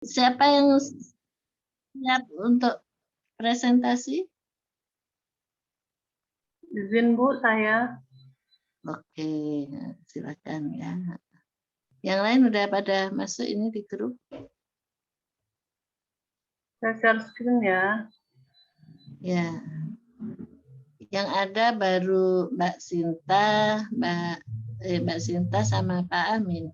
Siapa yang siap untuk presentasi? Izin Bu, saya. Oke, silakan ya. Yang lain udah pada masuk ini di grup? Saya share screen ya. Ya. Yang ada baru Mbak Sinta, Mbak Sinta sama Pak Amin.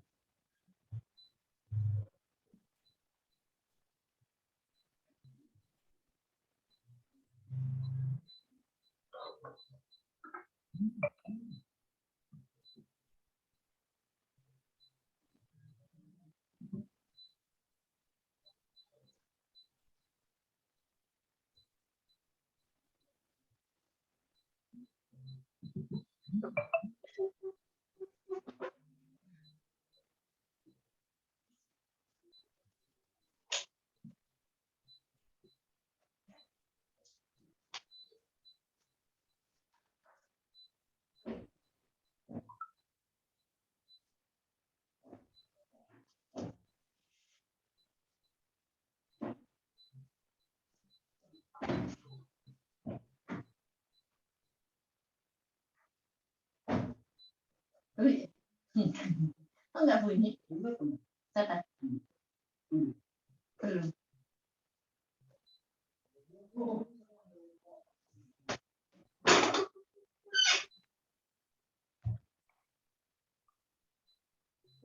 Oh, enggak bunyi. Belum.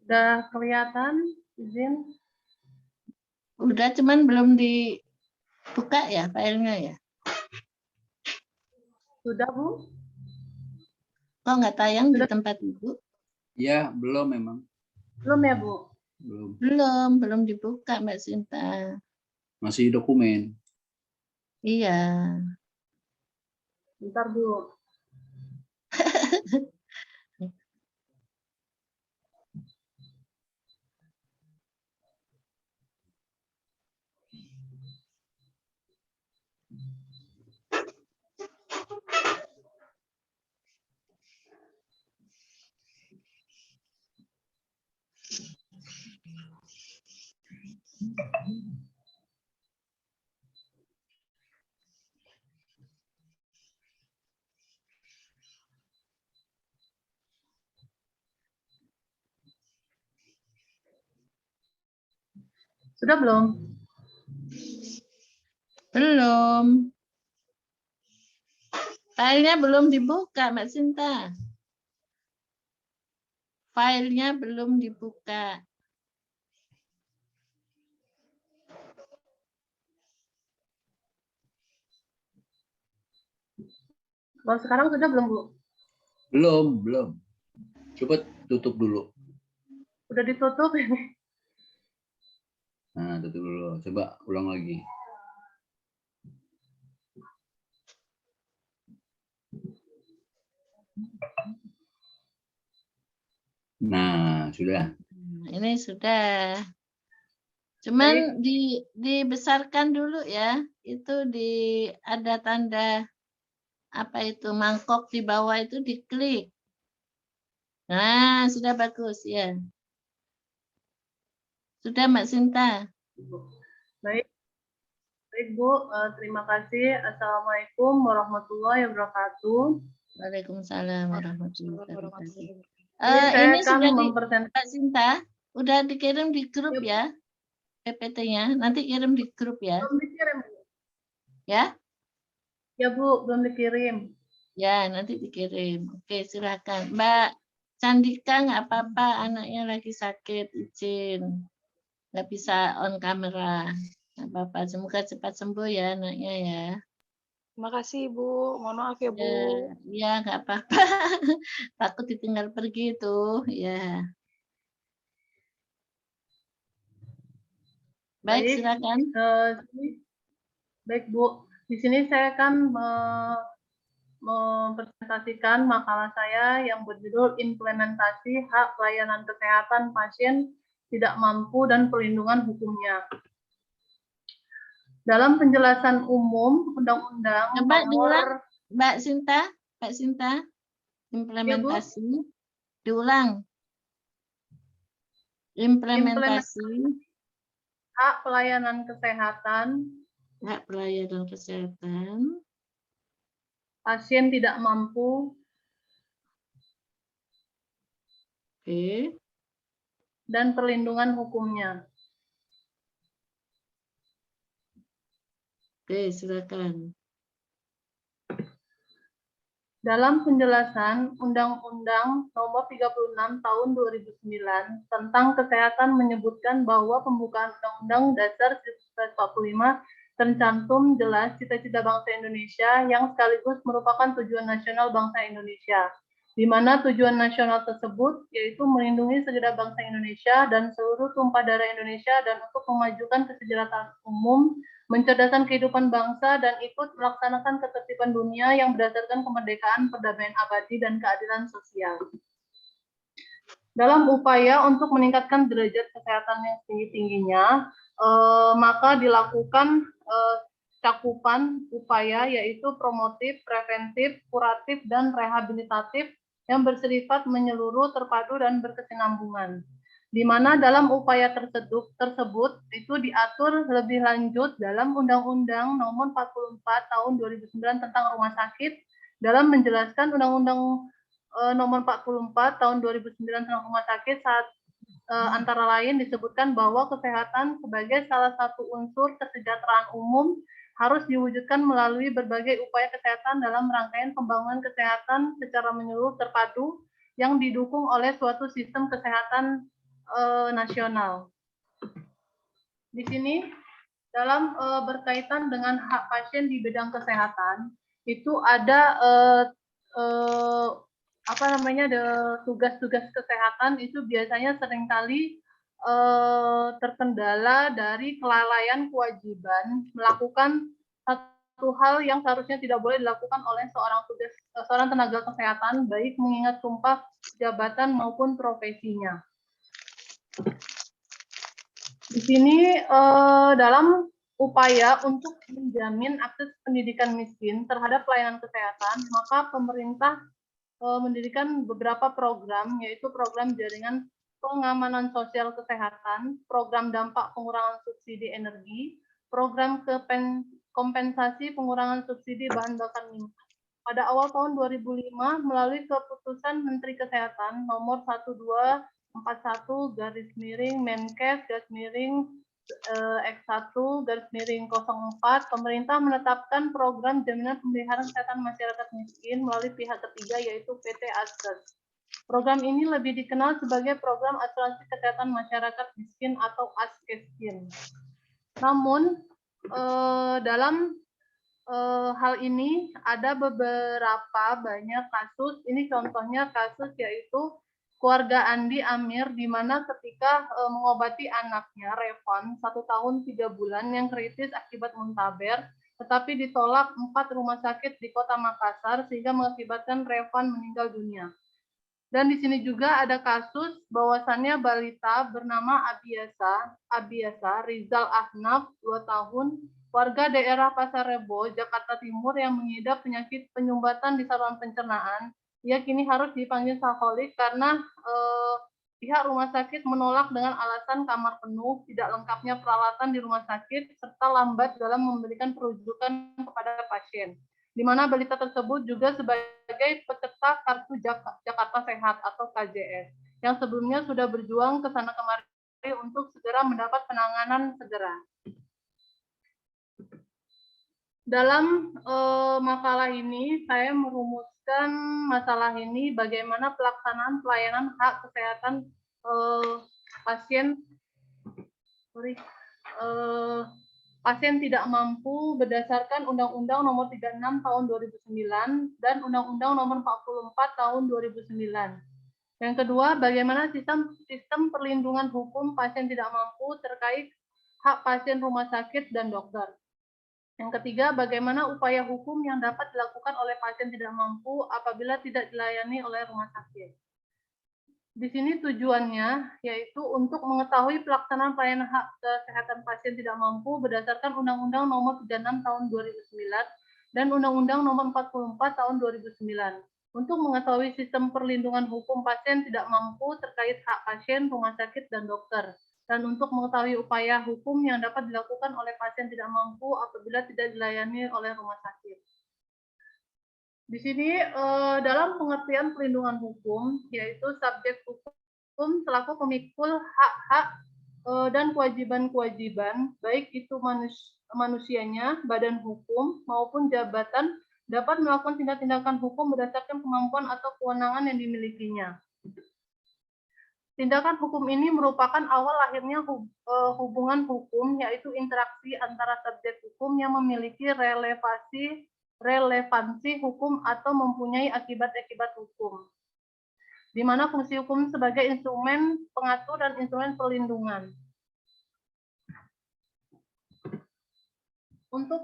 Sudah kelihatan izin? Udah, cuman belum dibuka ya filenya ya. Sudah Bu? Kok nggak tayang di Sudah. tempat Ibu? Ya, belum memang. Belum ya Bu? Belum. Belum dibuka Mbak Sinta. Masih dokumen. Iya. Bentar Bu. Sudah belum? Belum. Filenya belum dibuka Mbak Sinta. Filenya belum dibuka. Kalau sekarang sudah belum Bu? Belum. Coba tutup dulu. Udah ditutup ini. Nah, tutup dulu. Coba ulang lagi. Nah, sudah. Ini sudah. Cuman dibesarkan dulu ya. Itu ada tanda apa itu mangkok di bawah itu diklik. Nah, sudah bagus ya. Sudah Mbak Sinta. Baik. Baik Bu, terima kasih. Assalamualaikum warahmatullahi wabarakatuh. Waalaikumsalam warahmatullahi wabarakatuh. Saya Ini akan sudah mempresentasikan. Mbak Sinta, udah dikirim di grup ya PPT-nya. Nanti kirim di grup ya. Belum dikirim Bu. Ya? Ya Bu, belum dikirim. Ya, nanti dikirim. Oke, silakan. Mbak Candika nggak apa-apa, anaknya lagi sakit, izin. Nggak bisa on kamera. Nggak apa-apa, semoga cepat sembuh ya anaknya ya. Terima kasih Bu, mohon maaf ya Bu. Ya, nggak apa-apa. Takut ditinggal pergi tuh, ya. Baik, silakan. Baik Bu, di sini saya akan mempresentasikan makalah saya yang berjudul Implementasi Hak Pelayanan Kesehatan Pasien Tidak Mampu dan Perlindungan Hukumnya. Dalam penjelasan umum Undang-Undang Coba Nomor diulang, Mbak Sinta, implementasi, diulang. Implementasi hak pelayanan kesehatan hak pelayanan kesehatan pasien tidak mampu oke dan perlindungan hukumnya. silakan. Dalam penjelasan Undang-Undang Nomor 36 Tahun 2009 tentang Kesehatan menyebutkan bahwa pembukaan Undang-Undang Dasar 1945 tercantum jelas cita-cita bangsa Indonesia yang sekaligus merupakan tujuan nasional bangsa Indonesia, di mana tujuan nasional tersebut yaitu melindungi segenap bangsa Indonesia dan seluruh tumpah darah Indonesia dan untuk memajukan kesejahteraan umum, mencerdaskan kehidupan bangsa, dan ikut melaksanakan ketertiban dunia yang berdasarkan kemerdekaan, perdamaian abadi, dan keadilan sosial. Dalam upaya untuk meningkatkan derajat kesehatan yang tinggi-tingginya, maka dilakukan cakupan upaya yaitu promotif, preventif, kuratif, dan rehabilitatif yang bersifat menyeluruh, terpadu, dan berkesinambungan. Di mana dalam upaya tersebut itu diatur lebih lanjut dalam Undang-Undang Nomor 44 Tahun 2009 tentang Rumah Sakit dalam menjelaskan Undang-Undang Nomor 44 Tahun 2009 tentang Rumah Sakit saat antara lain disebutkan bahwa kesehatan sebagai salah satu unsur kesejahteraan umum harus diwujudkan melalui berbagai upaya kesehatan dalam rangkaian pembangunan kesehatan secara menyeluruh terpadu yang didukung oleh suatu sistem kesehatan nasional. Di sini dalam berkaitan dengan hak pasien di bidang kesehatan itu ada tugas-tugas kesehatan itu biasanya seringkali terkendala dari kelalaian kewajiban melakukan satu hal yang seharusnya tidak boleh dilakukan oleh seorang tenaga kesehatan, baik mengingat sumpah jabatan maupun profesinya. Di sini dalam upaya untuk menjamin akses pendidikan miskin terhadap pelayanan kesehatan, maka pemerintah mendirikan beberapa program, yaitu program jaringan pengamanan sosial kesehatan, program dampak pengurangan subsidi energi, program kompensasi pengurangan subsidi bahan bakar minyak. Pada awal tahun 2005 melalui keputusan Menteri Kesehatan nomor 1241-X1-04, pemerintah menetapkan program jaminan pemeliharaan kesehatan masyarakat miskin melalui pihak ketiga yaitu PT Askes. Program ini lebih dikenal sebagai program asuransi kesehatan masyarakat miskin atau Askeskin. Namun dalam hal ini ada beberapa banyak kasus. Ini contohnya kasus yaitu keluarga Andi Amir, di mana ketika mengobati anaknya Revan 1 tahun 3 bulan yang kritis akibat muntaber, tetapi ditolak 4 rumah sakit di Kota Makassar sehingga mengakibatkan Revan meninggal dunia. Dan di sini juga ada kasus bahwasannya balita bernama Abiasa Rizal Ahnaf 2 tahun, warga daerah Pasar Rebo, Jakarta Timur yang mengidap penyakit penyumbatan di saluran pencernaan. Ia kini harus dipanggil alkoholik karena pihak rumah sakit menolak dengan alasan kamar penuh, tidak lengkapnya peralatan di rumah sakit, serta lambat dalam memberikan perujukan kepada pasien. Di mana balita tersebut juga sebagai peserta Kartu Jakarta Sehat atau KJS, yang sebelumnya sudah berjuang ke sana kemari untuk segera mendapat penanganan segera. Dalam makalah ini, saya merumuskan masalah ini bagaimana pelaksanaan pelayanan hak kesehatan pasien tidak mampu berdasarkan Undang-Undang Nomor 36 Tahun 2009 dan Undang-Undang Nomor 44 Tahun 2009. Yang kedua, bagaimana sistem perlindungan hukum pasien tidak mampu terkait hak pasien rumah sakit dan dokter. Yang ketiga, bagaimana upaya hukum yang dapat dilakukan oleh pasien tidak mampu apabila tidak dilayani oleh rumah sakit. Di sini tujuannya yaitu untuk mengetahui pelaksanaan pelayanan hak kesehatan pasien tidak mampu berdasarkan Undang-Undang Nomor 36 Tahun 2009 dan Undang-Undang Nomor 44 Tahun 2009. Untuk mengetahui sistem perlindungan hukum pasien tidak mampu terkait hak pasien, rumah sakit, dan dokter. dan untuk mengetahui upaya hukum yang dapat dilakukan oleh pasien tidak mampu apabila tidak dilayani oleh rumah sakit. Di sini dalam pengertian perlindungan hukum, yaitu subjek hukum selaku pemikul hak-hak dan kewajiban-kewajiban, baik itu manusianya, badan hukum, maupun jabatan, dapat melakukan tindak-tindakan hukum berdasarkan kemampuan atau kewenangan yang dimilikinya. Tindakan hukum ini merupakan awal lahirnya hubungan hukum, yaitu interaksi antara subjek hukum yang memiliki relevansi hukum atau mempunyai akibat-akibat hukum, di mana fungsi hukum sebagai instrumen pengatur dan instrumen perlindungan. Untuk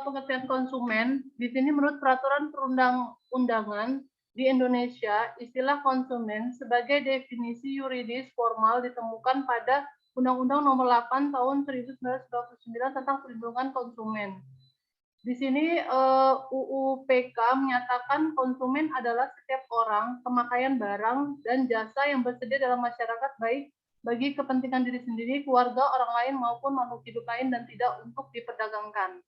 pengertian konsumen, di sini menurut peraturan perundang-undangan di Indonesia, istilah konsumen sebagai definisi yuridis formal ditemukan pada Undang-Undang Nomor 8 Tahun 1929 tentang Perlindungan Konsumen. Di sini UU PK menyatakan konsumen adalah setiap orang, pemakaian barang, dan jasa yang bersedia dalam masyarakat baik bagi kepentingan diri sendiri, keluarga, orang lain, maupun makhluk hidup lain dan tidak untuk diperdagangkan.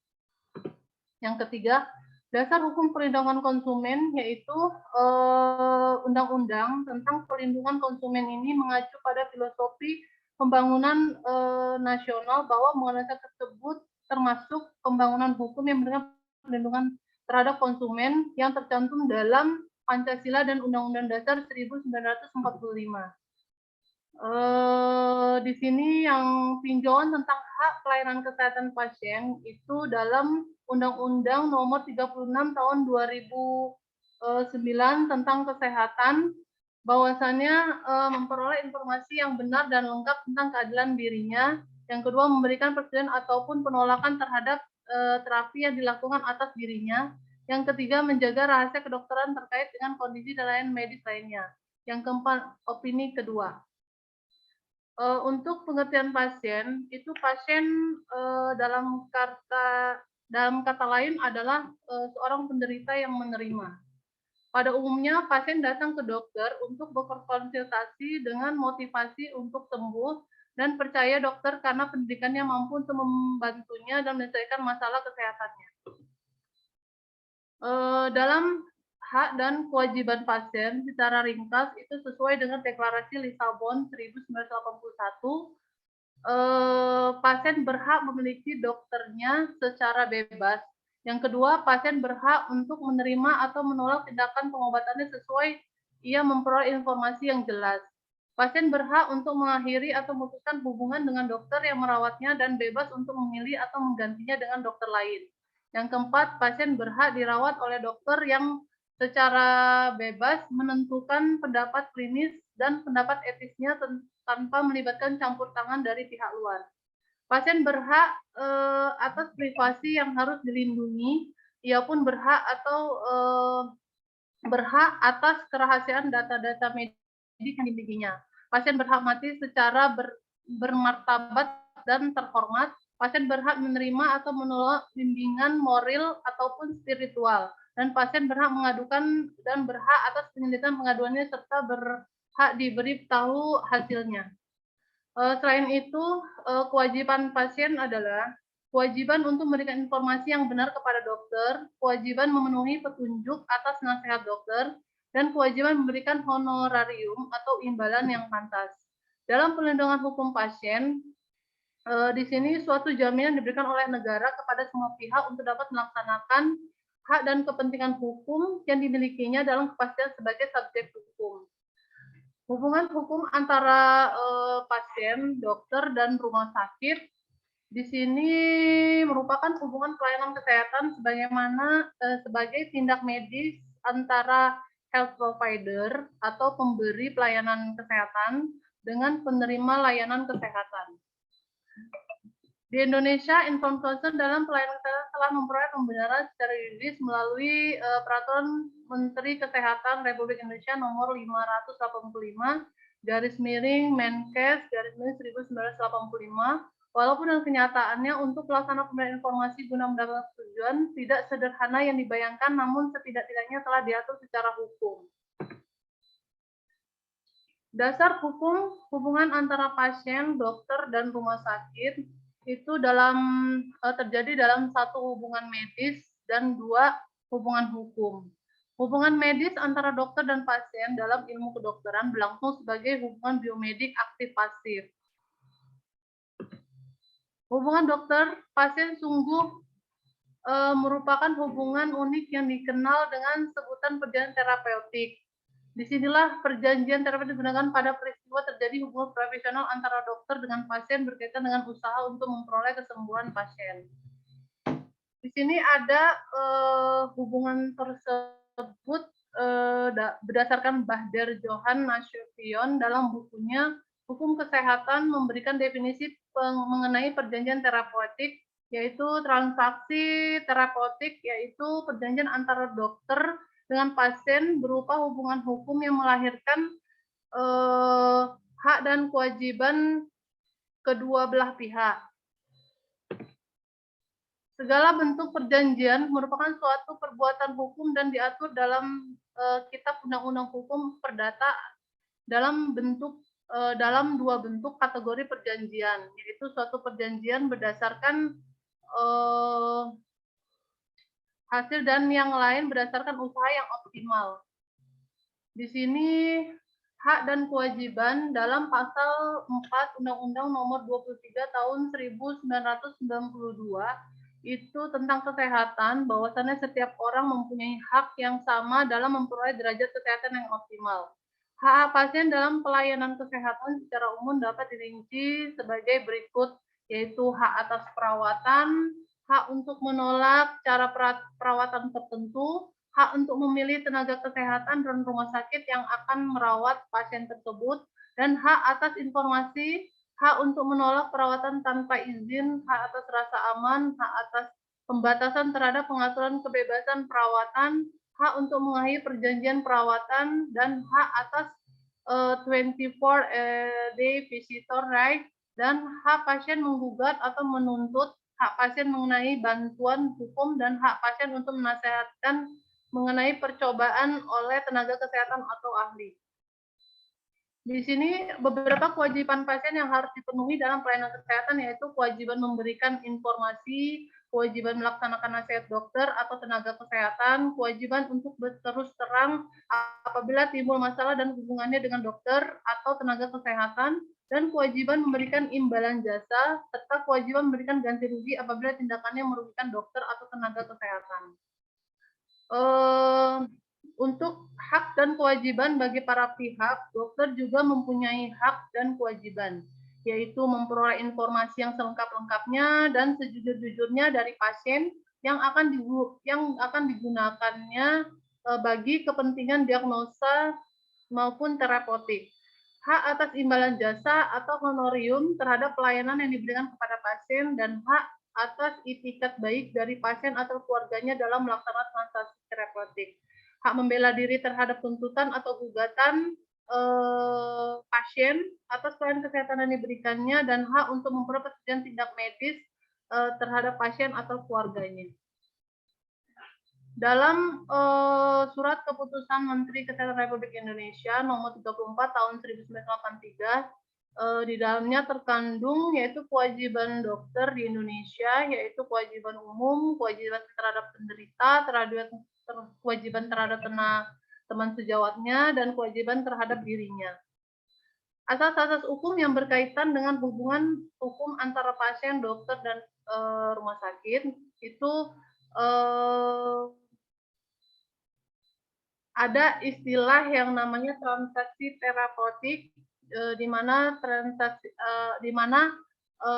Yang ketiga, dasar hukum perlindungan konsumen yaitu Undang-Undang tentang Perlindungan Konsumen ini mengacu pada filosofi pembangunan nasional bahwa mengenai tersebut termasuk pembangunan hukum yang memberikan perlindungan terhadap konsumen yang tercantum dalam Pancasila dan Undang-Undang Dasar 1945. Di sini yang tinjauan tentang hak pelayanan kesehatan pasien itu dalam Undang-Undang Nomor 36 Tahun 2009 tentang kesehatan, bahwasannya memperoleh informasi yang benar dan lengkap tentang keadilan dirinya. Yang kedua, memberikan persetujuan ataupun penolakan terhadap terapi yang dilakukan atas dirinya. Yang ketiga, menjaga rahasia kedokteran terkait dengan kondisi dan layanan medis lainnya. Yang keempat, opini kedua. Untuk pengertian pasien, itu pasien dalam kata lain adalah seorang penderita yang menerima. Pada umumnya, pasien datang ke dokter untuk berkonsultasi dengan motivasi untuk sembuh dan percaya dokter karena pendidikannya mampu untuk membantunya dan menyelesaikan masalah kesehatannya. Dalam hak dan kewajiban pasien secara ringkas itu sesuai dengan Deklarasi Lisabon 1981, pasien berhak memiliki dokternya secara bebas. Yang kedua, pasien berhak untuk menerima atau menolak tindakan pengobatannya sesuai ia memperoleh informasi yang jelas. Pasien berhak untuk mengakhiri atau memutuskan hubungan dengan dokter yang merawatnya dan bebas untuk memilih atau menggantinya dengan dokter lain. Yang keempat, pasien berhak dirawat oleh dokter yang secara bebas menentukan pendapat klinis dan pendapat etisnya tanpa melibatkan campur tangan dari pihak luar. Pasien berhak atas privasi yang harus dilindungi, ia pun berhak atas kerahasiaan data-data medik yang dimilikinya. Pasien berhak mati secara bermartabat dan terhormat. Pasien berhak menerima atau menolak bimbingan moral ataupun spiritual. Dan pasien berhak mengadukan dan berhak atas penyelidikan pengaduannya serta berhak diberi tahu hasilnya. Selain itu, kewajiban pasien adalah kewajiban untuk memberikan informasi yang benar kepada dokter, kewajiban memenuhi petunjuk atas nasihat dokter, dan kewajiban memberikan honorarium atau imbalan yang pantas. Dalam perlindungan hukum pasien, di sini suatu jaminan diberikan oleh negara kepada semua pihak untuk dapat melaksanakan hak dan kepentingan hukum yang dimilikinya dalam kepastian sebagai subjek hukum. Hubungan hukum antara pasien, dokter, dan rumah sakit di sini merupakan hubungan pelayanan kesehatan sebagai tindak medis antara health provider atau pemberi pelayanan kesehatan dengan penerima layanan kesehatan. Di Indonesia, informed consent dalam pelayanan kesehatan telah memperoleh pembenaran secara yuridis melalui Peraturan Menteri Kesehatan Republik Indonesia Nomor 580/Menkes/1985. Walaupun dalam kenyataannya untuk pelaksanaan pemberian informasi guna mendapatkan tujuan tidak sederhana yang dibayangkan, namun setidak-tidaknya telah diatur secara hukum. Dasar hukum hubungan antara pasien, dokter, dan rumah sakit itu terjadi dalam satu hubungan medis dan dua hubungan hukum. Hubungan medis antara dokter dan pasien dalam ilmu kedokteran berlangsung sebagai hubungan biomedik aktif pasif. Hubungan dokter pasien sungguh merupakan hubungan unik yang dikenal dengan sebutan perjanjian terapeutik. Disinilah perjanjian terapeutik digunakan pada peristiwa terjadi hubungan profesional antara dokter dengan pasien berkaitan dengan usaha untuk memperoleh kesembuhan pasien. Di sini ada hubungan tersebut berdasarkan Bahder Johan Nasution dalam bukunya Hukum Kesehatan memberikan definisi mengenai perjanjian terapeutik, yaitu transaksi terapeutik, yaitu perjanjian antara dokter dengan pasien berupa hubungan hukum yang melahirkan hak dan kewajiban kedua belah pihak. Segala bentuk perjanjian merupakan suatu perbuatan hukum dan diatur dalam Kitab Undang-Undang Hukum Perdata dalam dua bentuk kategori perjanjian, yaitu suatu perjanjian berdasarkan hasil dan yang lain berdasarkan usaha yang optimal. Di sini hak dan kewajiban dalam pasal 4 Undang-Undang Nomor 23 Tahun 1992 itu tentang kesehatan, bahwasannya setiap orang mempunyai hak yang sama dalam memperoleh derajat kesehatan yang optimal. Hak pasien dalam pelayanan kesehatan secara umum dapat dirinci sebagai berikut, yaitu hak atas perawatan, hak untuk menolak cara perawatan tertentu, hak untuk memilih tenaga kesehatan dan rumah sakit yang akan merawat pasien tersebut, dan hak atas informasi, hak untuk menolak perawatan tanpa izin, hak atas rasa aman, hak atas pembatasan terhadap pengaturan kebebasan perawatan, hak untuk mengakhiri perjanjian perawatan, dan hak atas 24-day visitor right, dan hak pasien menggugat atau menuntut, hak pasien mengenai bantuan hukum, dan hak pasien untuk menasihatkan mengenai percobaan oleh tenaga kesehatan atau ahli. Di sini beberapa kewajiban pasien yang harus dipenuhi dalam pelayanan kesehatan, yaitu kewajiban memberikan informasi, kewajiban melaksanakan nasihat dokter atau tenaga kesehatan, kewajiban untuk berterus terang apabila timbul masalah dan hubungannya dengan dokter atau tenaga kesehatan, dan kewajiban memberikan imbalan jasa, serta kewajiban memberikan ganti rugi apabila tindakannya merugikan dokter atau tenaga kesehatan. Untuk hak dan kewajiban bagi para pihak, dokter juga mempunyai hak dan kewajiban, yaitu memperoleh informasi yang selengkap-lengkapnya dan sejujur-jujurnya dari pasien yang akan digunakannya bagi kepentingan diagnosa maupun terapeutik. Hak atas imbalan jasa atau honorium terhadap pelayanan yang diberikan kepada pasien, dan hak atas itikat baik dari pasien atau keluarganya dalam melaksanakan transaksi terapeutik. Hak membela diri terhadap tuntutan atau gugatan pasien atas pelayanan kesehatan yang diberikannya, dan hak untuk memperoleh persetujuan tindak medis terhadap pasien atau keluarganya. Dalam Surat Keputusan Menteri Kesehatan Republik Indonesia Nomor 34 Tahun 1983, di dalamnya terkandung yaitu kewajiban dokter di Indonesia, yaitu kewajiban umum, kewajiban terhadap penderita, kewajiban terhadap teman sejawatnya, dan kewajiban terhadap dirinya. Asas-asas hukum yang berkaitan dengan hubungan hukum antara pasien, dokter, dan rumah sakit itu ada istilah yang namanya transaksi terapeutik, di mana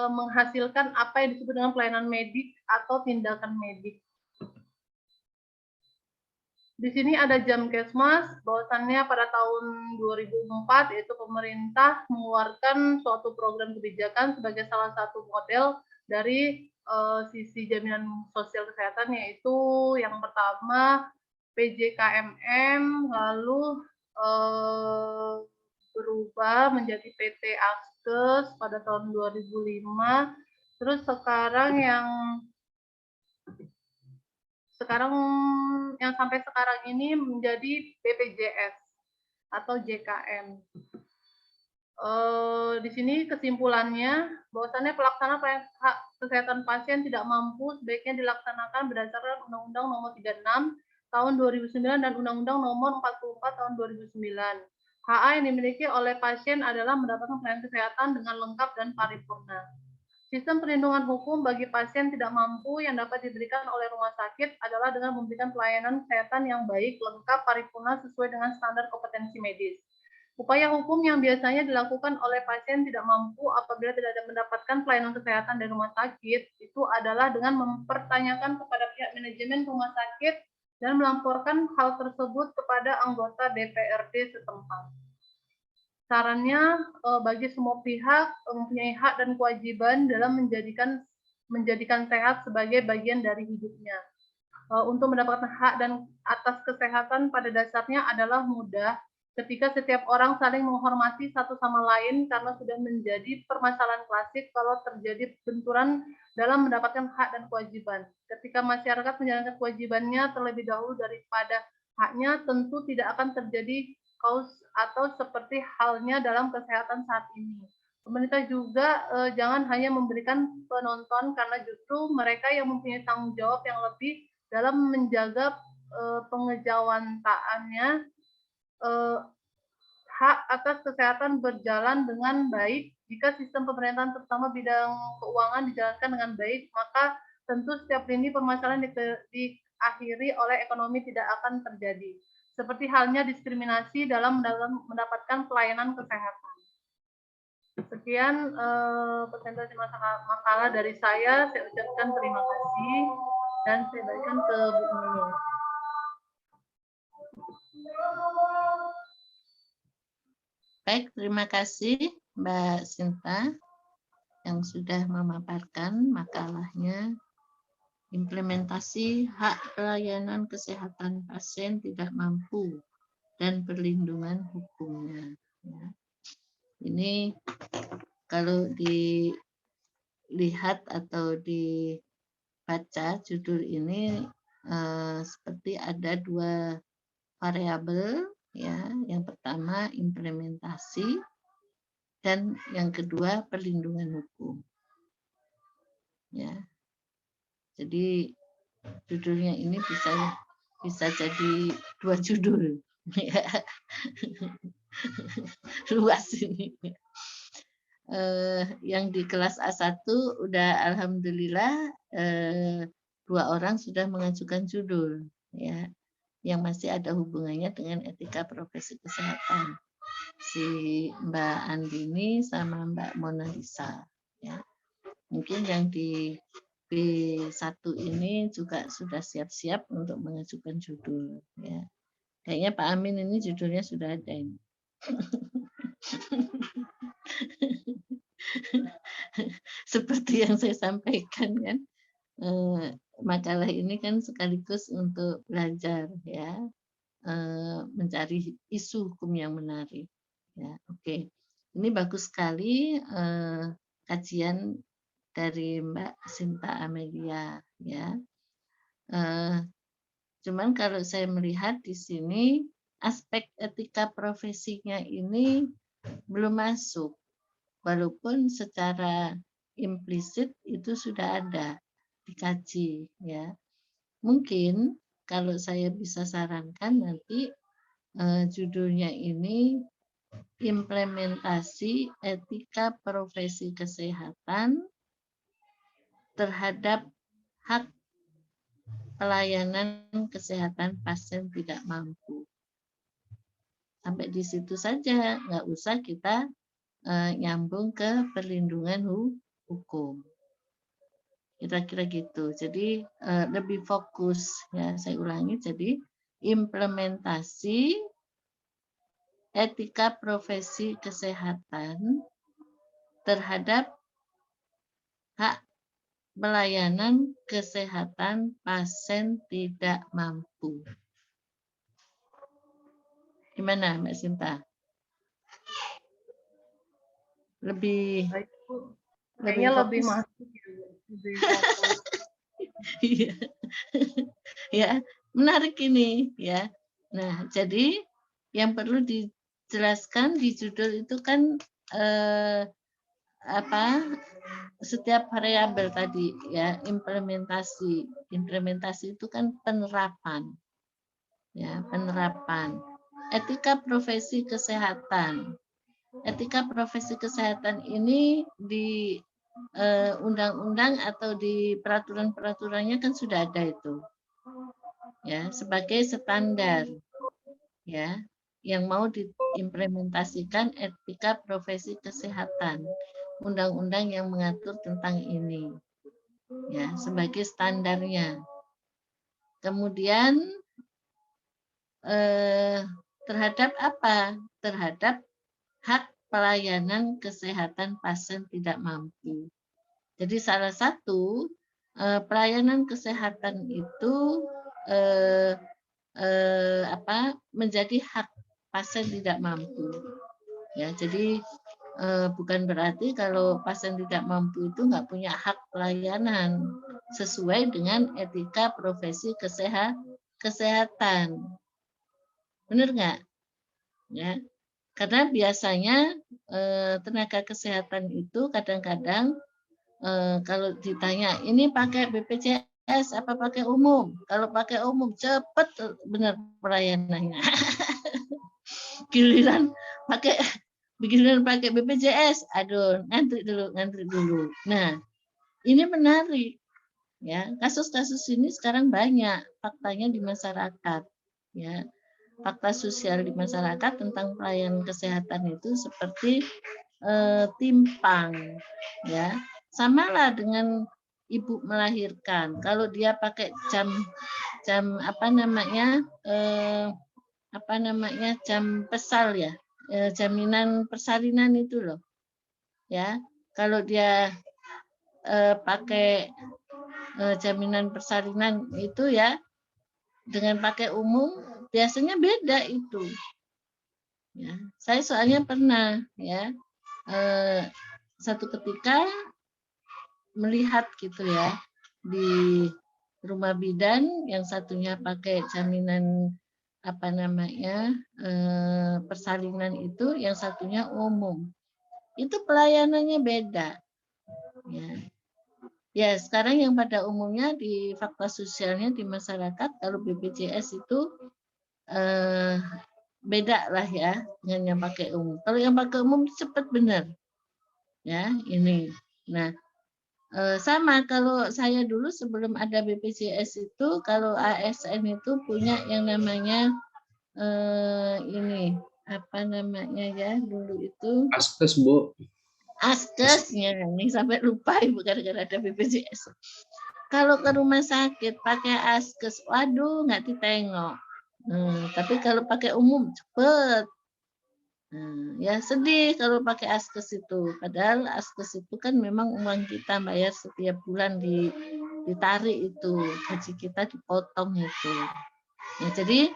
menghasilkan apa yang disebut dengan pelayanan medik atau tindakan medik. Di sini ada Jamkesmas, bahwasannya pada tahun 2004 yaitu pemerintah mengeluarkan suatu program kebijakan sebagai salah satu model dari sisi jaminan sosial kesehatan, yaitu yang pertama PJKMM, lalu berubah menjadi PT Askes pada tahun 2005, terus sekarang yang sampai sekarang ini menjadi BPJS atau JKN. Di sini kesimpulannya bahwasannya pelaksana hak kesehatan pasien tidak mampu sebaiknya dilaksanakan berdasarkan Undang-Undang Nomor 36 Tahun 2009 dan Undang-Undang Nomor 44 Tahun 2009. HA yang dimiliki oleh pasien adalah mendapatkan pelayanan kesehatan dengan lengkap dan paripurna. Sistem perlindungan hukum bagi pasien tidak mampu yang dapat diberikan oleh rumah sakit adalah dengan memberikan pelayanan kesehatan yang baik, lengkap, paripurna sesuai dengan standar kompetensi medis. Upaya hukum yang biasanya dilakukan oleh pasien tidak mampu apabila tidak ada mendapatkan pelayanan kesehatan dari rumah sakit itu adalah dengan mempertanyakan kepada pihak manajemen rumah sakit dan melamporkan hal tersebut kepada anggota DPRD setempat. Sarannya bagi semua pihak mempunyai hak dan kewajiban dalam menjadikan sehat sebagai bagian dari hidupnya. Untuk mendapatkan hak dan atas kesehatan pada dasarnya adalah mudah ketika setiap orang saling menghormati satu sama lain karena sudah menjadi permasalahan klasik kalau terjadi benturan dalam mendapatkan hak dan kewajiban. Ketika masyarakat menjalankan kewajibannya terlebih dahulu daripada haknya, tentu tidak akan terjadi kaos atau seperti halnya dalam kesehatan saat ini. Pemerintah juga jangan hanya memberikan penonton karena justru mereka yang mempunyai tanggung jawab yang lebih dalam menjaga pengejawantaannya hak atas kesehatan berjalan dengan baik. Jika sistem pemerintahan terutama bidang keuangan dijalankan dengan baik, maka tentu setiap lini permasalahan diakhiri oleh ekonomi tidak akan terjadi. Seperti halnya diskriminasi dalam mendapatkan pelayanan kesehatan. Sekian presentasi makalah dari saya ucapkan terima kasih dan saya berikan ke Bu Nini. Baik, terima kasih Mbak Sinta yang sudah memaparkan makalahnya implementasi hak pelayanan kesehatan pasien tidak mampu dan perlindungan hukumnya. Ya. Ini kalau dilihat atau dibaca judul ini seperti ada dua variabel. Ya, yang pertama implementasi dan yang kedua perlindungan hukum. Ya, jadi judulnya ini bisa jadi dua judul, ya. Luas ini. Yang di kelas A1 udah alhamdulillah 2 orang sudah mengajukan judul, ya. Yang masih ada hubungannya dengan etika profesi kesehatan, si Mbak Andini sama Mbak Mona Lisa. Ya. Mungkin yang di B1 ini juga sudah siap-siap untuk mengajukan judul. Ya. Kayaknya Pak Amin ini judulnya sudah ada ini. Seperti yang saya sampaikan kan. Makalah ini kan sekaligus untuk belajar ya, mencari isu hukum yang menarik ya. Oke, ini bagus sekali kajian dari Mbak Sinta Amelia ya. Cuman kalau saya melihat di sini aspek etika profesinya ini belum masuk, walaupun secara implisit itu sudah ada dikaji ya. Mungkin kalau saya bisa sarankan nanti judulnya ini implementasi etika profesi kesehatan terhadap hak pelayanan kesehatan pasien tidak mampu. Sampai di situ saja, nggak usah kita nyambung ke perlindungan hukum. Kira-kira gitu. Jadi lebih fokus ya, saya ulangi. Jadi implementasi etika profesi kesehatan terhadap hak pelayanan kesehatan pasien tidak mampu. Gimana Mbak Sinta? Lebih kayaknya lebih masuk ya. Ya, menarik ini ya. Nah, jadi yang perlu dijelaskan di judul itu kan setiap variabel tadi ya, implementasi itu kan penerapan ya, penerapan etika profesi kesehatan. Etika profesi kesehatan ini di undang-undang atau di peraturan-peraturannya kan sudah ada itu ya, sebagai standar ya, yang mau diimplementasikan etika profesi kesehatan, undang-undang yang mengatur tentang ini ya, sebagai standarnya. Kemudian terhadap apa? Terhadap hak pelayanan kesehatan pasien tidak mampu. Jadi salah satu pelayanan kesehatan itu menjadi hak pasien tidak mampu. Ya, jadi bukan berarti kalau pasien tidak mampu itu nggak punya hak pelayanan sesuai dengan etika profesi kesehatan. Benar nggak? Ya, karena biasanya tenaga kesehatan itu kadang-kadang kalau ditanya ini pakai BPJS apa pakai umum? Kalau pakai umum cepat benar pelayanannya. Giliran pakai BPJS, aduh ngantri dulu. Nah, ini menarik ya. Kasus-kasus ini sekarang banyak faktanya di masyarakat ya. Fakta sosial di masyarakat tentang pelayanan kesehatan itu seperti timpang ya. Samalah dengan ibu melahirkan. Kalau dia pakai jam jam pesal ya, jaminan persalinan itu loh ya. Kalau dia pakai jaminan persalinan itu ya dengan pakai umum biasanya beda itu ya. Saya soalnya pernah ya satu ketika melihat gitu ya di rumah bidan, yang satunya pakai jaminan persalinan itu, yang satunya umum. Itu pelayanannya beda. Ya. Ya, sekarang yang pada umumnya di fakta sosialnya di masyarakat kalau BPJS itu beda lah ya dengan yang pakai umum. Kalau yang pakai umum cepat benar. Ya, ini. Nah, sama kalau saya dulu sebelum ada BPJS itu, kalau ASN itu punya yang namanya dulu itu Askes, Bu. Askesnya, ini sampai lupa ibu gara-gara ada BPJS. Kalau ke rumah sakit pakai Askes, waduh nggak ditengok. Tapi kalau pakai umum cepet. Ya sedih kalau pakai Askes itu. Padahal Askes itu kan memang uang kita bayar setiap bulan ditarik itu, gaji kita dipotong itu. Ya, jadi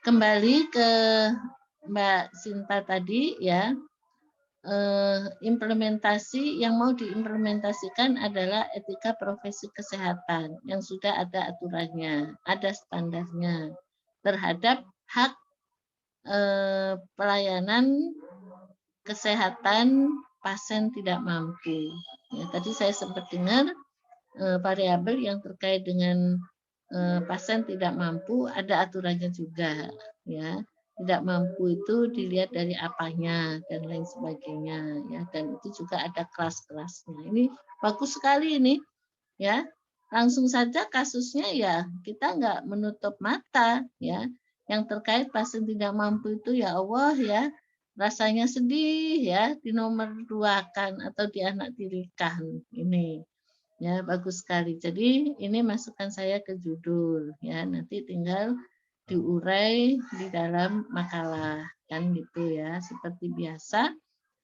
kembali ke Mbak Sinta tadi ya, implementasi yang mau diimplementasikan adalah etika profesi kesehatan yang sudah ada aturannya, ada standarnya terhadap hak pelayanan kesehatan pasien tidak mampu. Ya, tadi saya sempat dengar variabel yang terkait dengan pasien tidak mampu ada aturannya juga, ya. Tidak mampu itu dilihat dari apanya dan lain sebagainya, ya. Dan itu juga ada kelas-kelasnya. Ini bagus sekali ini, ya. Langsung saja kasusnya ya kita nggak menutup mata, ya. Yang terkait pasien tidak mampu itu ya Allah ya, rasanya sedih ya, dinomor duakan atau dianaktirikan ini. Ya, bagus sekali. Jadi ini masukan saya ke judul ya. Nanti tinggal diurai di dalam makalah kan gitu ya. Seperti biasa,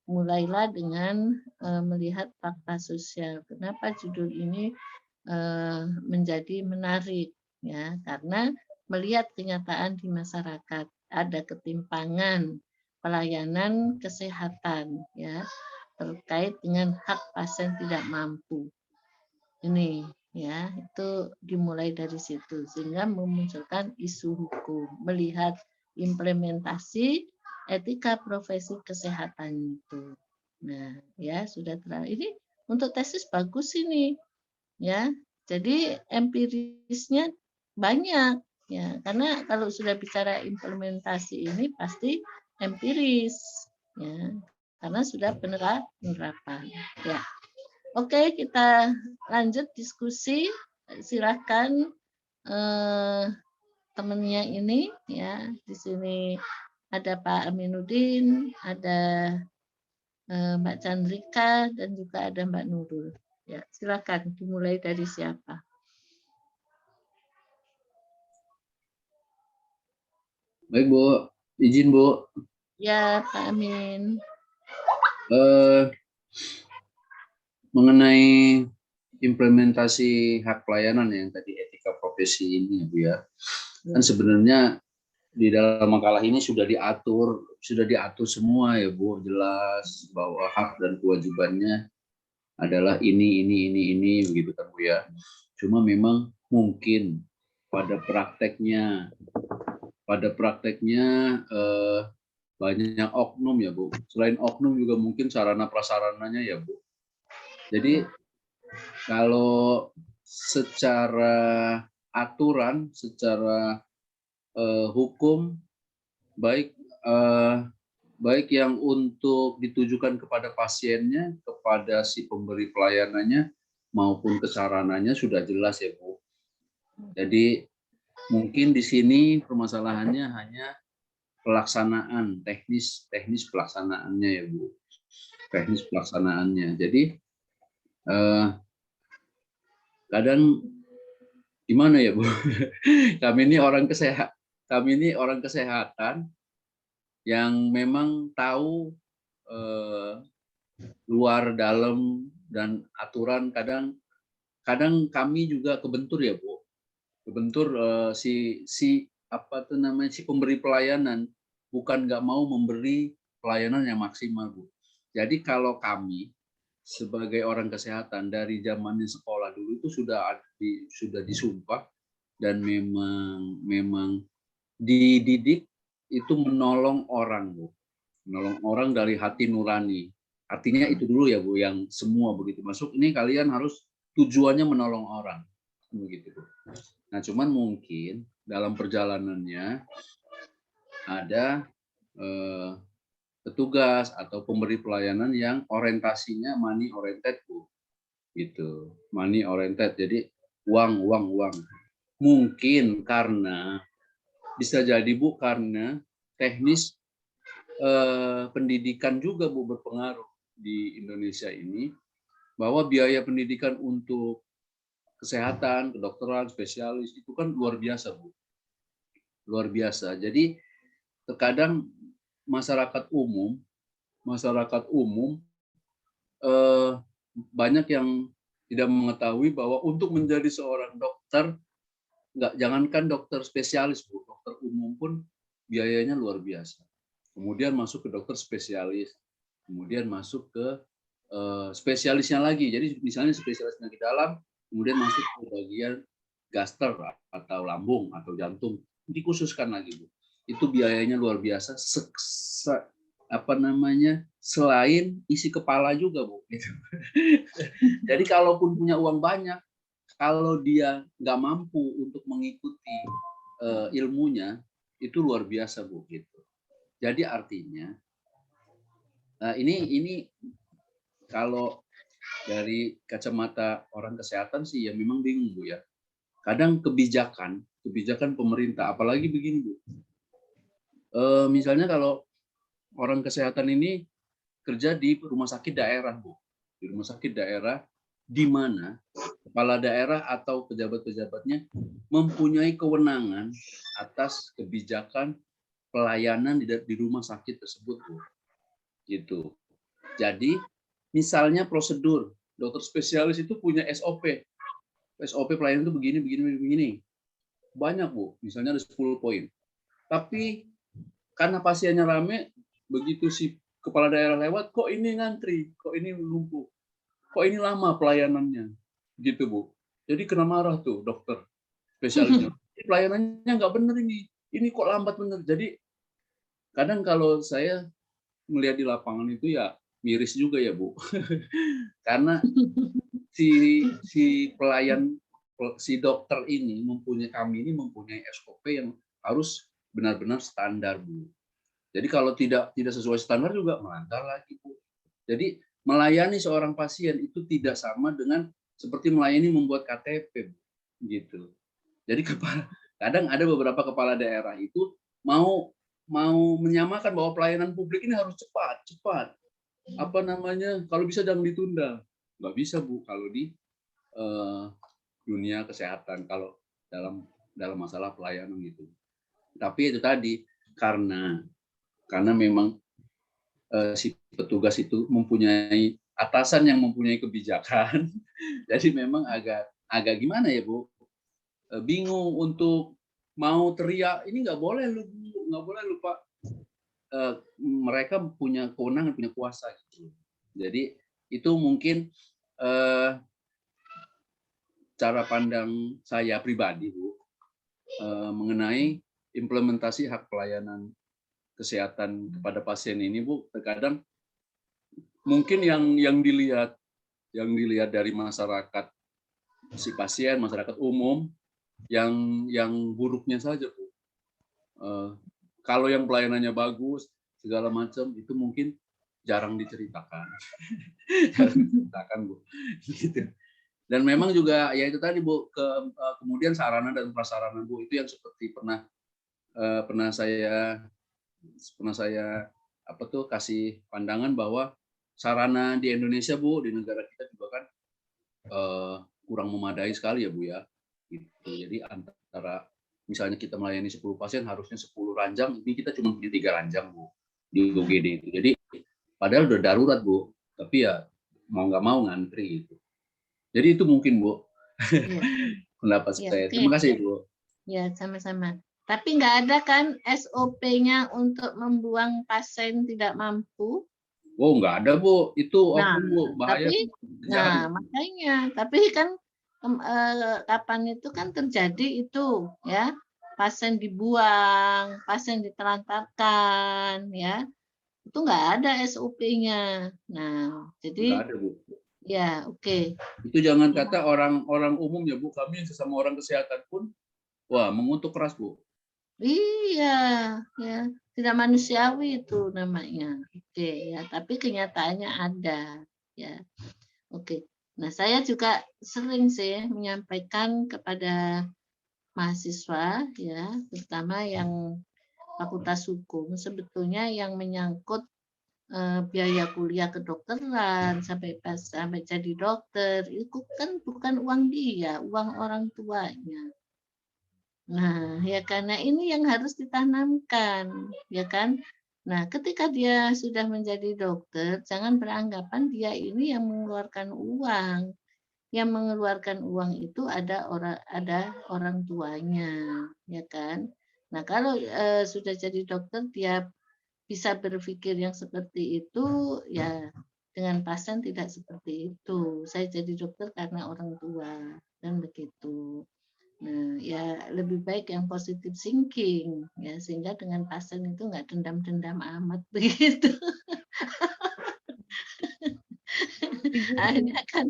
mulailah dengan melihat fakta sosial. Kenapa judul ini menjadi menarik ya? Karena melihat kenyataan di masyarakat ada ketimpangan pelayanan kesehatan ya terkait dengan hak pasien tidak mampu. Ini ya, itu dimulai dari situ sehingga memunculkan isu hukum, melihat implementasi etika profesi kesehatan itu. Nah, ya sudah ini untuk tesis bagus ini, ya. Jadi empirisnya banyak, ya. Karena kalau sudah bicara implementasi ini pasti empiris, ya. Karena sudah penerapan, ya. Oke, kita lanjut diskusi. Silakan temennya ini, ya. Di sini ada Pak Aminuddin, ada Mbak Chandrika, dan juga ada Mbak Nurul. Ya, silakan dimulai dari siapa? Baik Bu, izin Bu. Ya, Pak Amin. Mengenai implementasi hak pelayanan yang tadi etika profesi ini ya Bu ya. Kan sebenarnya di dalam makalah ini sudah diatur semua ya Bu, jelas bahwa hak dan kewajibannya adalah ini begitu kan Bu ya. Cuma memang mungkin pada prakteknya banyak oknum ya Bu. Selain oknum juga mungkin sarana prasarananya ya Bu. Jadi kalau secara aturan, secara hukum, baik yang untuk ditujukan kepada pasiennya, kepada si pemberi pelayanannya, maupun kesarananya sudah jelas ya Bu. Jadi mungkin di sini permasalahannya hanya pelaksanaan, teknis pelaksanaannya ya Bu. Teknis pelaksanaannya. Jadi kadang gimana ya Bu? Kami ini orang kesehatan yang memang tahu luar dalam dan aturan, kadang kami juga kebentur ya Bu. Kebentur si pemberi pelayanan bukan nggak mau memberi pelayanan yang maksimal Bu. Jadi kalau kami sebagai orang kesehatan dari zamannya sekolah dulu itu sudah disumpah dan memang dididik itu menolong orang Bu. Menolong orang dari hati nurani. Artinya itu dulu ya Bu, yang semua begitu masuk ini kalian harus tujuannya menolong orang. Begitu Bu. Nah, cuman mungkin dalam perjalanannya ada petugas atau pemberi pelayanan yang orientasinya money oriented Bu. Gitu. Money oriented. Jadi uang. Mungkin karena bisa jadi Bu karena teknis pendidikan juga Bu berpengaruh di Indonesia ini, bahwa biaya pendidikan untuk kesehatan, kedokteran, spesialis itu kan luar biasa Bu. Luar biasa. Jadi terkadang masyarakat umum banyak yang tidak mengetahui bahwa untuk menjadi seorang dokter, jangankan dokter spesialis Bu, dokter umum pun biayanya luar biasa. Kemudian masuk ke dokter spesialis, kemudian masuk ke spesialisnya lagi. Jadi misalnya spesialis penyakit dalam, kemudian masuk ke bagian gaster atau lambung atau jantung, dikhususkan lagi Bu. Itu biayanya luar biasa. Selain isi kepala juga Bu. Jadi kalaupun punya uang banyak, kalau dia nggak mampu untuk mengikuti ilmunya, itu luar biasa Bu. Gitu. Jadi artinya ini kalau dari kacamata orang kesehatan sih ya memang bingung Bu ya. Kadang kebijakan pemerintah, apalagi begini Bu. Misalnya kalau orang kesehatan ini kerja di rumah sakit daerah Bu. Di rumah sakit daerah di mana kepala daerah atau pejabat-pejabatnya mempunyai kewenangan atas kebijakan pelayanan di rumah sakit tersebut Bu. Gitu. Jadi misalnya prosedur dokter spesialis itu punya SOP pelayanan itu begini. Banyak Bu, misalnya ada 10 poin. Tapi karena pasiennya rame, begitu si kepala daerah lewat, kok ini ngantri, kok ini lumpuh, kok ini lama pelayanannya, gitu Bu. Jadi kena marah tuh dokter spesialisnya. Pelayanannya nggak bener ini kok lambat bener. Jadi kadang kalau saya melihat di lapangan itu ya miris juga ya Bu, karena si pelayan, si dokter ini kami ini mempunyai SOP yang harus benar-benar standar Bu. Jadi kalau tidak sesuai standar juga melanggar lagi Bu. Jadi melayani seorang pasien itu tidak sama dengan seperti melayani membuat KTP Bu. Gitu. Jadi kadang ada beberapa kepala daerah itu mau menyamakan bahwa pelayanan publik ini harus cepat. Apa namanya? Kalau bisa jangan ditunda. Nggak bisa Bu kalau di dunia kesehatan, kalau dalam masalah pelayanan gitu. Tapi itu tadi karena memang si petugas itu mempunyai atasan yang mempunyai kebijakan, jadi memang agak gimana ya Bu? Bingung untuk mau teriak, ini nggak boleh lu Pak. Mereka punya kewenangan, punya kuasa gitu. Jadi itu mungkin cara pandang saya pribadi Bu mengenai implementasi hak pelayanan kesehatan kepada pasien ini Bu. Terkadang mungkin yang dilihat dari masyarakat, si pasien, masyarakat umum, yang buruknya saja Bu. Kalau yang pelayanannya bagus segala macam itu mungkin jarang diceritakan. Bu. Gitu. Dan memang juga ya itu tadi Bu, kemudian sarana dan prasarana Bu itu yang seperti pernah saya kasih pandangan bahwa sarana di Indonesia Bu, di negara kita juga kan kurang memadai sekali ya Bu ya. Gitu. Jadi antara misalnya kita melayani 10 pasien harusnya 10 ranjang, ini kita cuma punya 3 ranjang Bu di UGD itu. Jadi padahal udah darurat Bu, tapi ya mau nggak mau ngantri gitu. Jadi itu mungkin Bu pendapat saya. Terima kasih Bu. Ya, sama-sama. Tapi nggak ada kan SOP-nya untuk membuang pasien tidak mampu? Oh, nggak ada Bu, itu Bu, bahaya. Makanya, tapi kan kapan itu kan terjadi itu ya, pasien dibuang, pasien ditelantarkan ya, itu nggak ada SOP-nya. Nah, jadi nggak ada Bu. ya oke. Itu jangan kata orang umum ya Bu, kami sesama orang kesehatan pun wah mengutuk keras Bu. Iya, ya tidak manusiawi itu namanya. Oke ya, tapi kenyataannya ada ya. Oke. Nah, saya juga sering sih menyampaikan kepada mahasiswa ya, terutama yang Fakultas Hukum, sebetulnya yang menyangkut biaya kuliah kedokteran sampai jadi dokter itu kan bukan uang dia, uang orang tuanya. Nah, ya karena ini yang harus ditanamkan, ya kan? Nah, ketika dia sudah menjadi dokter, jangan beranggapan dia ini yang mengeluarkan uang. Yang mengeluarkan uang itu ada orang tuanya, ya kan? Nah, kalau sudah jadi dokter dia bisa berpikir yang seperti itu, ya dengan pasien tidak seperti itu. Saya jadi dokter karena orang tua dan begitu. Nah, ya lebih baik yang positive thinking, ya sehingga dengan pasien itu nggak dendam-dendam amat begitu. Akhirnya kan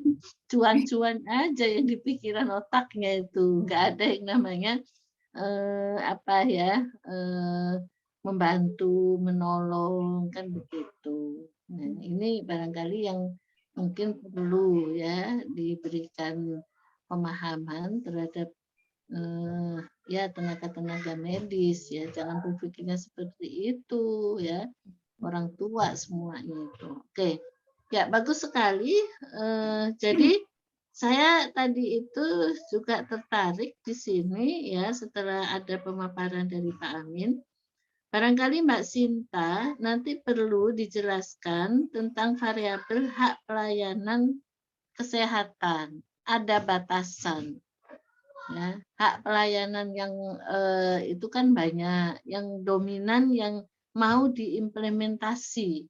cuan-cuan aja yang di pikiran otaknya itu, nggak ada yang namanya membantu, menolong kan begitu. Nah, ini barangkali yang mungkin perlu ya diberikan pemahaman terhadap ya tenaga-tenaga medis ya, jangan berpikirnya seperti itu ya, orang tua semuanya itu. Oke, ya bagus sekali. Jadi saya tadi itu juga tertarik di sini ya setelah ada pemaparan dari Pak Amin. Barangkali Mbak Sinta nanti perlu dijelaskan tentang variabel hak pelayanan kesehatan. Ada batasan. Ya, hak pelayanan yang itu kan banyak, yang dominan yang mau diimplementasi,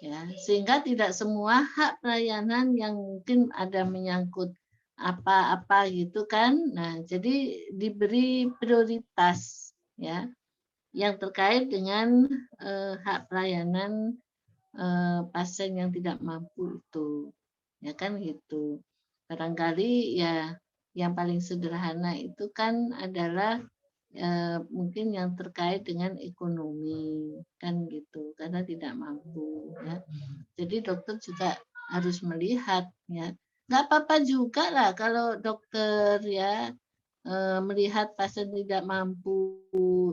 ya sehingga tidak semua hak pelayanan yang mungkin ada menyangkut apa-apa gitu kan, nah jadi diberi prioritas ya yang terkait dengan hak pelayanan pasien yang tidak mampu itu, ya kan gitu. Barangkali ya yang paling sederhana itu kan adalah mungkin yang terkait dengan ekonomi kan gitu, karena tidak mampu ya. Jadi dokter juga harus melihat ya. Nggak apa-apa juga lah kalau dokter ya melihat pasien tidak mampu,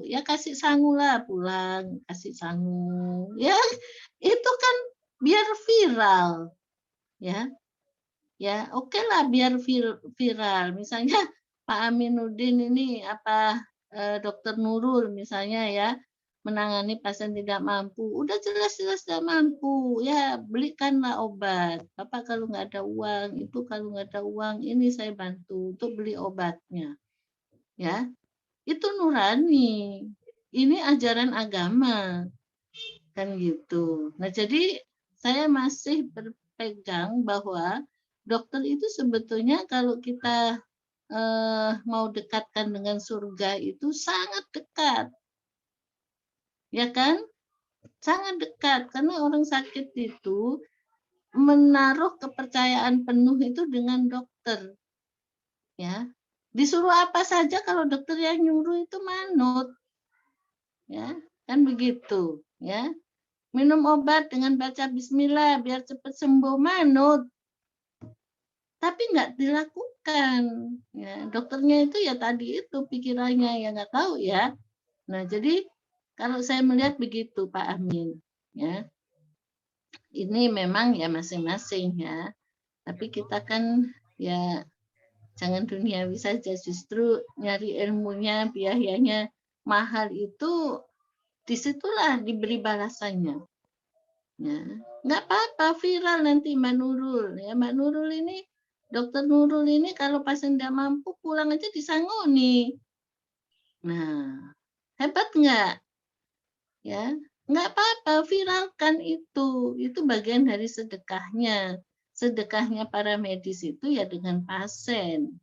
ya kasih sangu lah pulang, kasih sangu. Ya itu kan biar viral ya. Ya, oke lah biar viral. Misalnya Pak Aminuddin ini Dokter Nurul misalnya ya menangani pasien tidak mampu. Udah jelas-jelas tidak mampu, ya belikanlah obat. Bapak kalau nggak ada uang, Ibu kalau nggak ada uang, ini saya bantu untuk beli obatnya. Ya, itu nurani. Ini ajaran agama kan gitu. Nah, jadi saya masih berpegang bahwa dokter itu sebetulnya kalau kita mau dekatkan dengan surga itu sangat dekat. Ya kan? Sangat dekat karena orang sakit itu menaruh kepercayaan penuh itu dengan dokter. Ya. Disuruh apa saja kalau dokter yang nyuruh itu manut. Ya, kan begitu, ya. Minum obat dengan baca bismillah biar cepat sembuh manut. Tapi nggak dilakukan. Ya, dokternya itu ya tadi itu pikirannya ya nggak tahu ya. Nah, jadi kalau saya melihat begitu Pak Amin, ya. Ini memang ya masing-masing ya. Tapi kita kan ya jangan duniawi saja, justru nyari ilmunya, biayanya mahal itu disitulah diberi balasannya. Ya, nggak apa-apa viral nanti Mbak Nurul. Ya, Mbak Nurul ini, Dokter Nurul ini kalau pasien tidak mampu pulang aja disangoni. Nah, hebat nggak? Ya, nggak apa-apa viralkan itu. Itu bagian dari sedekahnya. Sedekahnya para medis itu ya dengan pasien.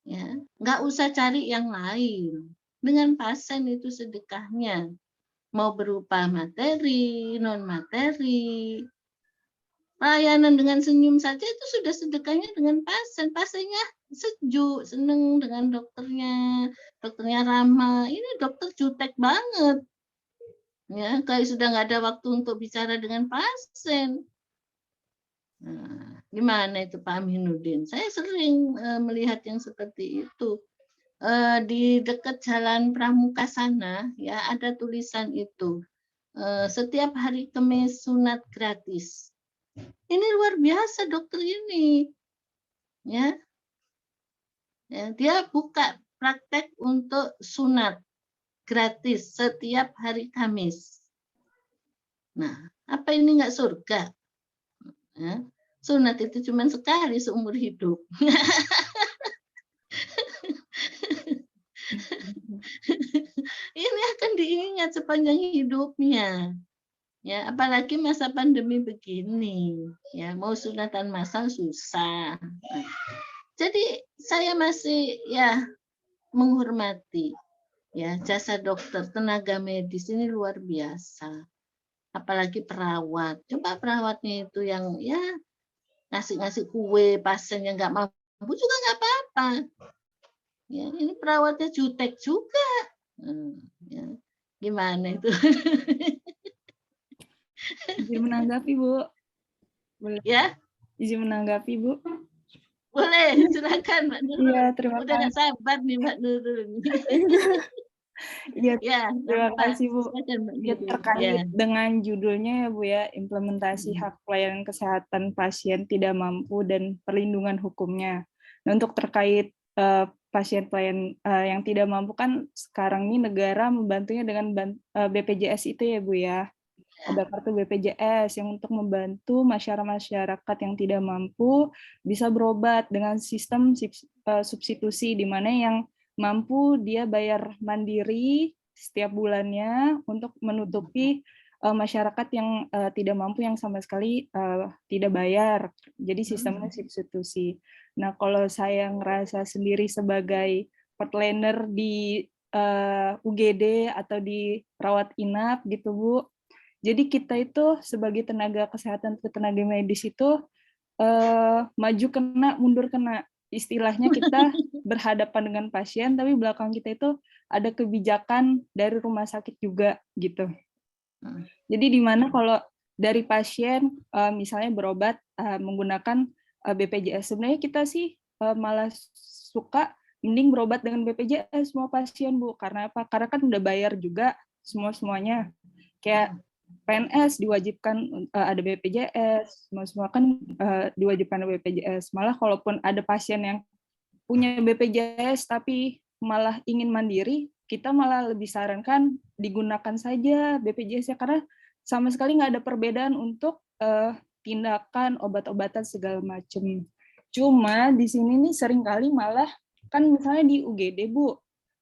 Ya, nggak usah cari yang lain. Dengan pasien itu sedekahnya. Mau berupa materi, non materi, layanan dengan senyum saja itu sudah sedekahnya dengan pasien. Pasiennya sejuk, seneng dengan dokternya ramah. Ini dokter jutek banget. Ya, kayak sudah nggak ada waktu untuk bicara dengan pasien. Nah, gimana itu Pak Aminuddin? Saya sering melihat yang seperti itu. Di dekat Jalan Pramuka sana ya ada tulisan itu. Setiap hari Kamis sunat gratis. Ini luar biasa dokter ini. Ya. Ya, dia buka praktek untuk sunat gratis setiap hari Kamis. Nah, apa ini enggak surga? Ya. Sunat itu cuma sekali seumur hidup. Ini akan diingat sepanjang hidupnya. Ya, apalagi masa pandemi begini. Ya, mau sunatan massal susah. Nah, jadi saya masih ya menghormati ya jasa dokter, tenaga medis ini luar biasa. Apalagi perawat. Coba perawatnya itu yang ya ngasih-ngasih kue pasien yang nggak mampu juga nggak apa-apa. Ya, ini perawatnya jutek juga. Ya. Gimana itu? Izin menanggapi, Bu. Boleh. Ya, Izin menanggapi, Bu. boleh, silakan Mbak Nurul. Iya, terima Udah nggak kasih. sabar nih Mbak Nurul. Iya, Ya, terima apa? kasih, Bu. Silakan Mbak Ya, Nurul. terkait Ya. dengan judulnya ya, Bu ya, implementasi hak pelayanan kesehatan pasien tidak mampu dan perlindungan hukumnya. Nah, untuk terkait pasien pelayan yang tidak mampu kan sekarang ini negara membantunya dengan BPJS itu ya, Bu ya. Ada kartu BPJS yang untuk membantu masyarakat yang tidak mampu bisa berobat dengan sistem substitusi, di mana yang mampu dia bayar mandiri setiap bulannya untuk menutupi masyarakat yang tidak mampu yang sama sekali tidak bayar. Jadi sistemnya substitusi. Nah, kalau saya ngerasa sendiri sebagai frontliner di UGD atau di rawat inap gitu, Bu, Jadi kita itu sebagai tenaga kesehatan atau tenaga medis itu maju kena, mundur kena. Istilahnya kita berhadapan dengan pasien, tapi belakang kita itu ada kebijakan dari rumah sakit juga gitu. Jadi di mana kalau dari pasien misalnya berobat menggunakan BPJS, sebenarnya kita sih malah suka mending berobat dengan BPJS semua pasien, Bu. Karena apa? Karena kan udah bayar juga semuanya. Kayak PNS diwajibkan ada BPJS, semua kan diwajibkan ada BPJS. Malah kalaupun ada pasien yang punya BPJS tapi malah ingin mandiri, kita malah lebih sarankan digunakan saja BPJS-nya karena sama sekali nggak ada perbedaan untuk tindakan obat-obatan segala macam. Cuma di sini nih seringkali malah kan misalnya di UGD, Bu.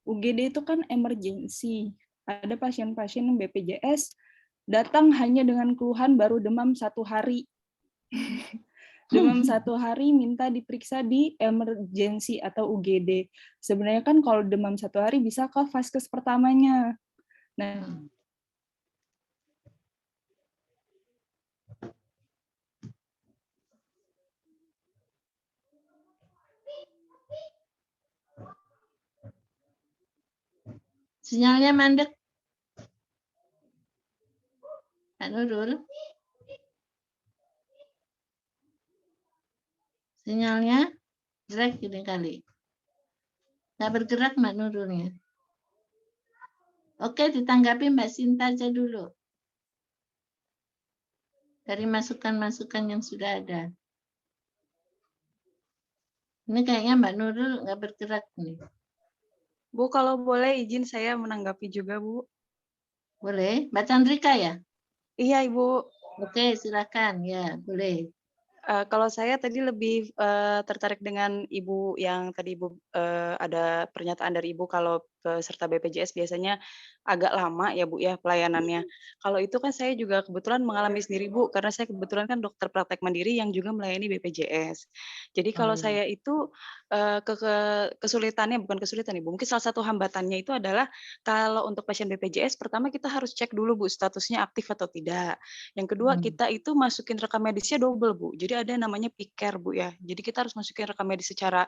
UGD itu kan emergency. Ada pasien-pasien yang BPJS datang hanya dengan keluhan baru demam 1 hari. Demam 1 hari minta diperiksa di emergency atau UGD. Sebenarnya kan kalau demam 1 hari bisa ke vaskes pertamanya. Nah, Sinyalnya mandek. Pak Nurul. Sinyalnya jelek ini kali. Nggak bergerak Mbak Nurulnya. Oke, ditanggapi Mbak Sinta aja dulu. Dari masukan-masukan yang sudah ada. Ini kayaknya Mbak Nurul nggak bergerak nih. Bu, kalau boleh izin saya menanggapi juga, Bu. Boleh? Mbak Chandrika ya? Iya, Ibu. Oke, silakan. Ya, boleh. Kalau saya tadi lebih tertarik dengan Ibu yang tadi Ibu ada pernyataan dari Ibu kalau peserta BPJS biasanya agak lama ya Bu ya pelayanannya. Kalau itu kan saya juga kebetulan mengalami sendiri Bu, karena saya kebetulan kan dokter praktek mandiri yang juga melayani BPJS. Jadi kalau saya itu kesulitannya, bukan kesulitan Ibu, mungkin salah satu hambatannya itu adalah kalau untuk pasien BPJS pertama kita harus cek dulu Bu statusnya aktif atau tidak. Yang kedua kita itu masukin rekam medisnya double Bu. Jadi ada namanya P-Care Bu ya. Jadi kita harus masukin rekam medis secara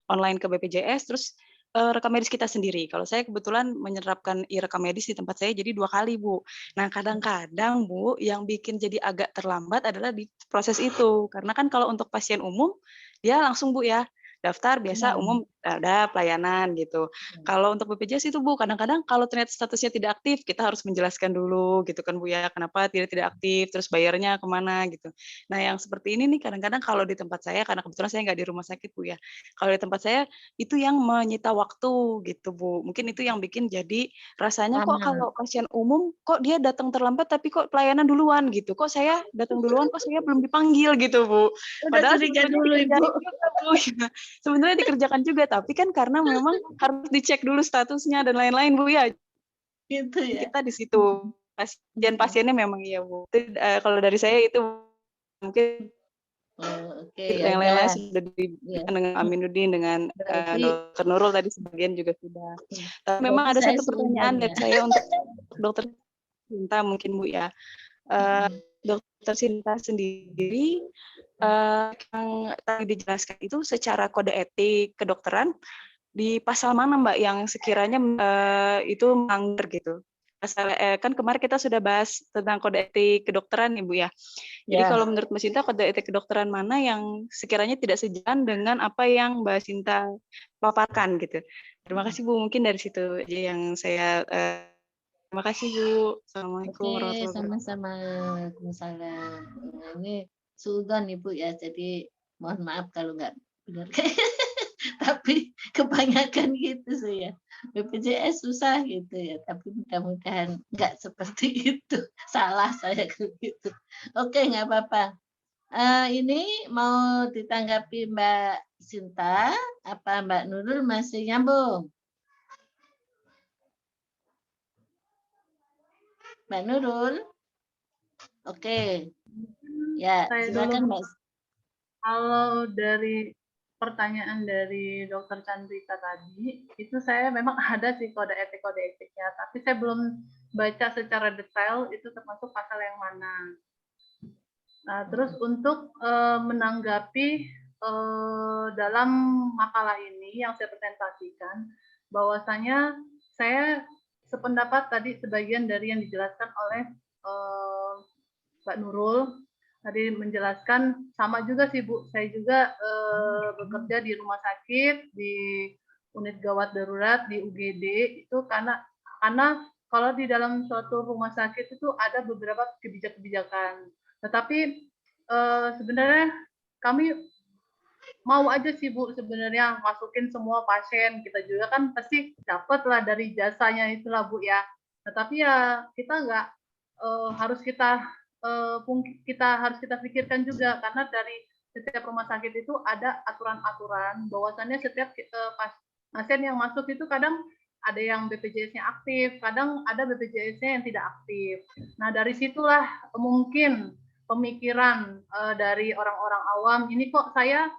online ke BPJS, terus rekam medis kita sendiri. Kalau saya kebetulan menerapkan rekam medis di tempat saya jadi 2 kali Bu. Nah kadang-kadang Bu yang bikin jadi agak terlambat adalah di proses itu. Karena kan kalau untuk pasien umum dia langsung Bu ya daftar biasa umum ada pelayanan gitu. Kalau untuk BPJS itu Bu, kadang-kadang kalau ternyata statusnya tidak aktif, kita harus menjelaskan dulu gitu kan Bu ya, kenapa tidak aktif, terus bayarnya kemana gitu. Nah yang seperti ini nih kadang-kadang kalau di tempat saya, karena kebetulan saya nggak di rumah sakit Bu ya, kalau di tempat saya itu yang menyita waktu gitu Bu. Mungkin itu yang bikin jadi rasanya kok kalau pasien umum kok dia datang terlambat tapi kok pelayanan duluan gitu. Kok saya datang duluan, kok saya belum dipanggil gitu Bu. Padahal curiga sebenarnya dulu Ibu. dikerjain juga Bu. Sebenarnya dikerjakan juga, tapi kan karena memang harus dicek dulu statusnya dan lain-lain Bu ya. Gitu ya. Kita di situ pasiennya memang iya Bu. Kalau dari saya itu mungkin Oke, yang ya lain-lain udah. sudah Ya. dengan Aminuddin, dengan Berarti Dr. Nurul tadi sebagian juga sudah. Tapi memang berarti ada saya satu pertanyaan seujon dari ya. saya untuk Dokter Sinta mungkin Bu ya. Dokter Sinta sendiri yang tadi dijelaskan itu secara kode etik kedokteran di pasal mana Mbak yang sekiranya itu melanggar gitu? Pasal kan kemarin kita sudah bahas tentang kode etik kedokteran Ibu ya. Jadi kalau menurut Mbak Sinta kode etik kedokteran mana yang sekiranya tidak sejalan dengan apa yang Mbak Sinta paparkan gitu. Terima kasih Bu, mungkin dari situ aja yang saya terima kasih Bu. Assalamualaikum Oke, warahmatullahi wabarakatuh. sama-sama. Waalaikumsalam. Nah, ini suudzon Ibu ya, jadi mohon maaf kalau nggak benar. Tapi kebanyakan gitu sih ya. BPJS susah gitu ya, tapi mudah-mudahan nggak seperti itu. Salah saya kalau gitu. Oke, nggak apa-apa. Ini mau ditanggapi Mbak Sinta, apa Mbak Nurul masih nyambung? Mbak Nurul? Oke. Ya, Saya silakan dulu, Mbak. kalau dari pertanyaan dari Dokter Chandrika tadi, itu saya memang ada sih kode etiknya, tapi saya belum baca secara detail itu termasuk pasal yang mana. Nah, terus untuk menanggapi dalam makalah ini yang saya presentasikan, bahwasanya saya sependapat tadi sebagian dari yang dijelaskan oleh Mbak Nurul tadi menjelaskan, sama juga sih Bu, saya juga bekerja di rumah sakit, di unit gawat darurat, di UGD, itu karena kalau di dalam suatu rumah sakit itu ada beberapa kebijakan-kebijakan. Tetapi sebenarnya kami mau aja sih Bu sebenarnya masukin semua pasien, kita juga kan pasti dapat lah dari jasanya itulah Bu ya. Tetapi ya kita nggak harus kita pikirkan juga, karena dari setiap rumah sakit itu ada aturan-aturan bahwasannya setiap pasien yang masuk itu kadang ada yang BPJS-nya aktif, kadang ada BPJS-nya yang tidak aktif. Nah, dari situlah mungkin pemikiran dari orang-orang awam, ini kok saya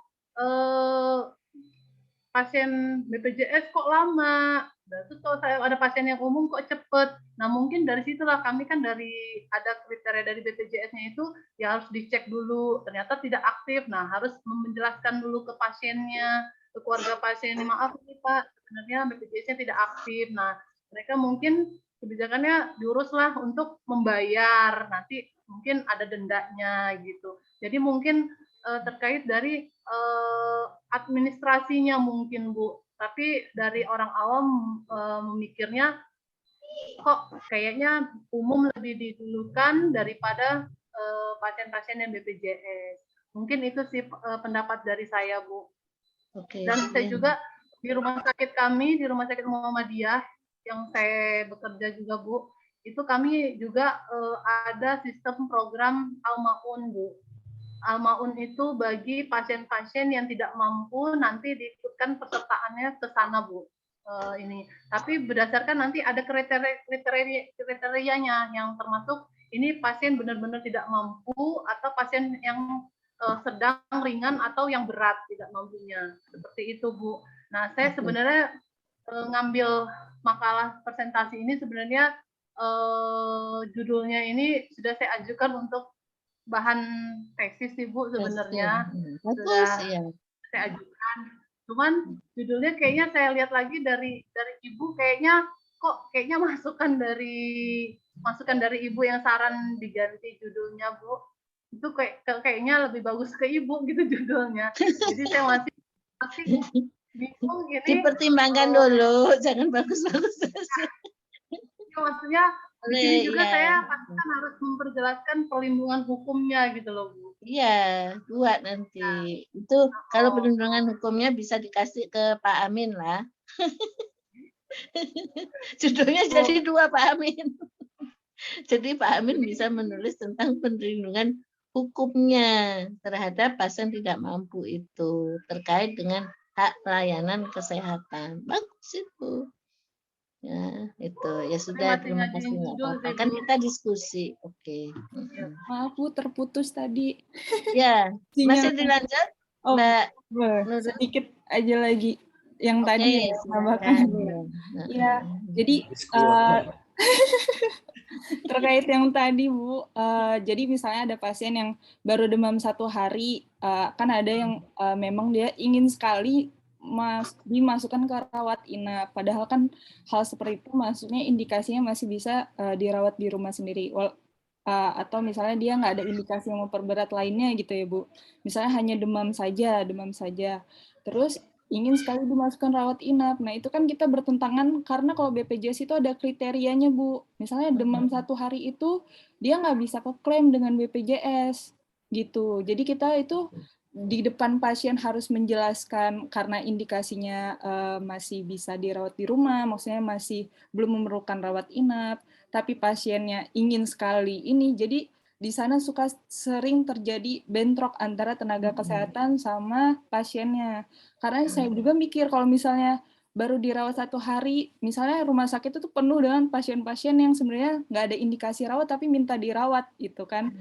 pasien BPJS kok lama, terus kalau saya ada pasien yang umum kok cepet. Nah, mungkin dari situlah kami kan dari ada kriteria dari BPJS-nya itu ya harus dicek dulu, ternyata tidak aktif. Nah, harus menjelaskan dulu ke pasiennya, ke keluarga pasien, maaf nih Pak, sebenarnya BPJS-nya tidak aktif. Nah, mereka mungkin kebijakannya diuruslah untuk membayar, nanti mungkin ada dendanya gitu. Jadi mungkin terkait dari administrasinya mungkin Bu, tapi dari orang awam memikirnya kok kayaknya umum lebih didulukan daripada pasien-pasien yang BPJS. Mungkin itu sih pendapat dari saya Bu. Oke. Dan saya juga di rumah sakit kami, di Rumah Sakit Muhammadiyah yang saya bekerja juga Bu, itu kami juga ada sistem program Al-Maun Bu. Al-Maun itu bagi pasien-pasien yang tidak mampu nanti diikutkan pesertaannya ke sana Bu. Ini. Tapi berdasarkan nanti ada kriterianya yang termasuk ini pasien benar-benar tidak mampu atau pasien yang sedang, ringan atau yang berat tidak mampunya. Seperti itu Bu. Nah, saya sebenarnya ngambil makalah presentasi ini sebenarnya judulnya ini sudah saya ajukan untuk bahan tesis sih Bu sebenarnya. Bagus ya. Saya ajukan. Cuman judulnya kayaknya saya lihat lagi dari Ibu kayaknya masukan dari Ibu yang saran diganti judulnya Bu. Itu kayaknya lebih bagus ke Ibu gitu judulnya. Jadi saya masih bingung gini. Dipertimbangkan dulu, jangan bagus-bagus saja. Maksudnya di sini juga saya pasti kan harus memperjelaskan perlindungan hukumnya gitu loh Bu. Iya, buat nanti. Itu kalau perlindungan hukumnya bisa dikasih ke Pak Amin lah. Judulnya jadi 2 Pak Amin. Jadi Pak Amin bisa menulis tentang perlindungan hukumnya terhadap pasien tidak mampu itu terkait dengan hak pelayanan kesehatan. Bagus itu. Ya, itu. Ya sudah, terima kasih nggak apa-apa. Kan kita diskusi. Oke. Maaf Bu, terputus tadi. Ya, masih dilanjut? Oh, Mbak sedikit aja lagi yang tadi ya, tambahkan. Ya, jadi terkait yang tadi Bu, jadi misalnya ada pasien yang baru demam 1 hari, kan ada yang memang dia ingin sekali dimasukkan ke rawat inap, padahal kan hal seperti itu maksudnya indikasinya masih bisa dirawat di rumah sendiri, atau misalnya dia nggak ada indikasi yang memperberat lainnya gitu ya Bu, misalnya hanya demam saja, terus ingin sekali dimasukkan rawat inap. Nah itu kan kita bertentangan karena kalau BPJS itu ada kriterianya Bu, misalnya demam 1 hari itu dia nggak bisa keklaim dengan BPJS gitu, jadi kita itu di depan pasien harus menjelaskan karena indikasinya masih bisa dirawat di rumah, maksudnya masih belum memerlukan rawat inap, tapi pasiennya ingin sekali ini, jadi di sana suka sering terjadi bentrok antara tenaga kesehatan sama pasiennya. Karena saya juga mikir kalau misalnya baru dirawat 1 hari, misalnya rumah sakit itu penuh dengan pasien-pasien yang sebenarnya nggak ada indikasi rawat tapi minta dirawat gitu kan.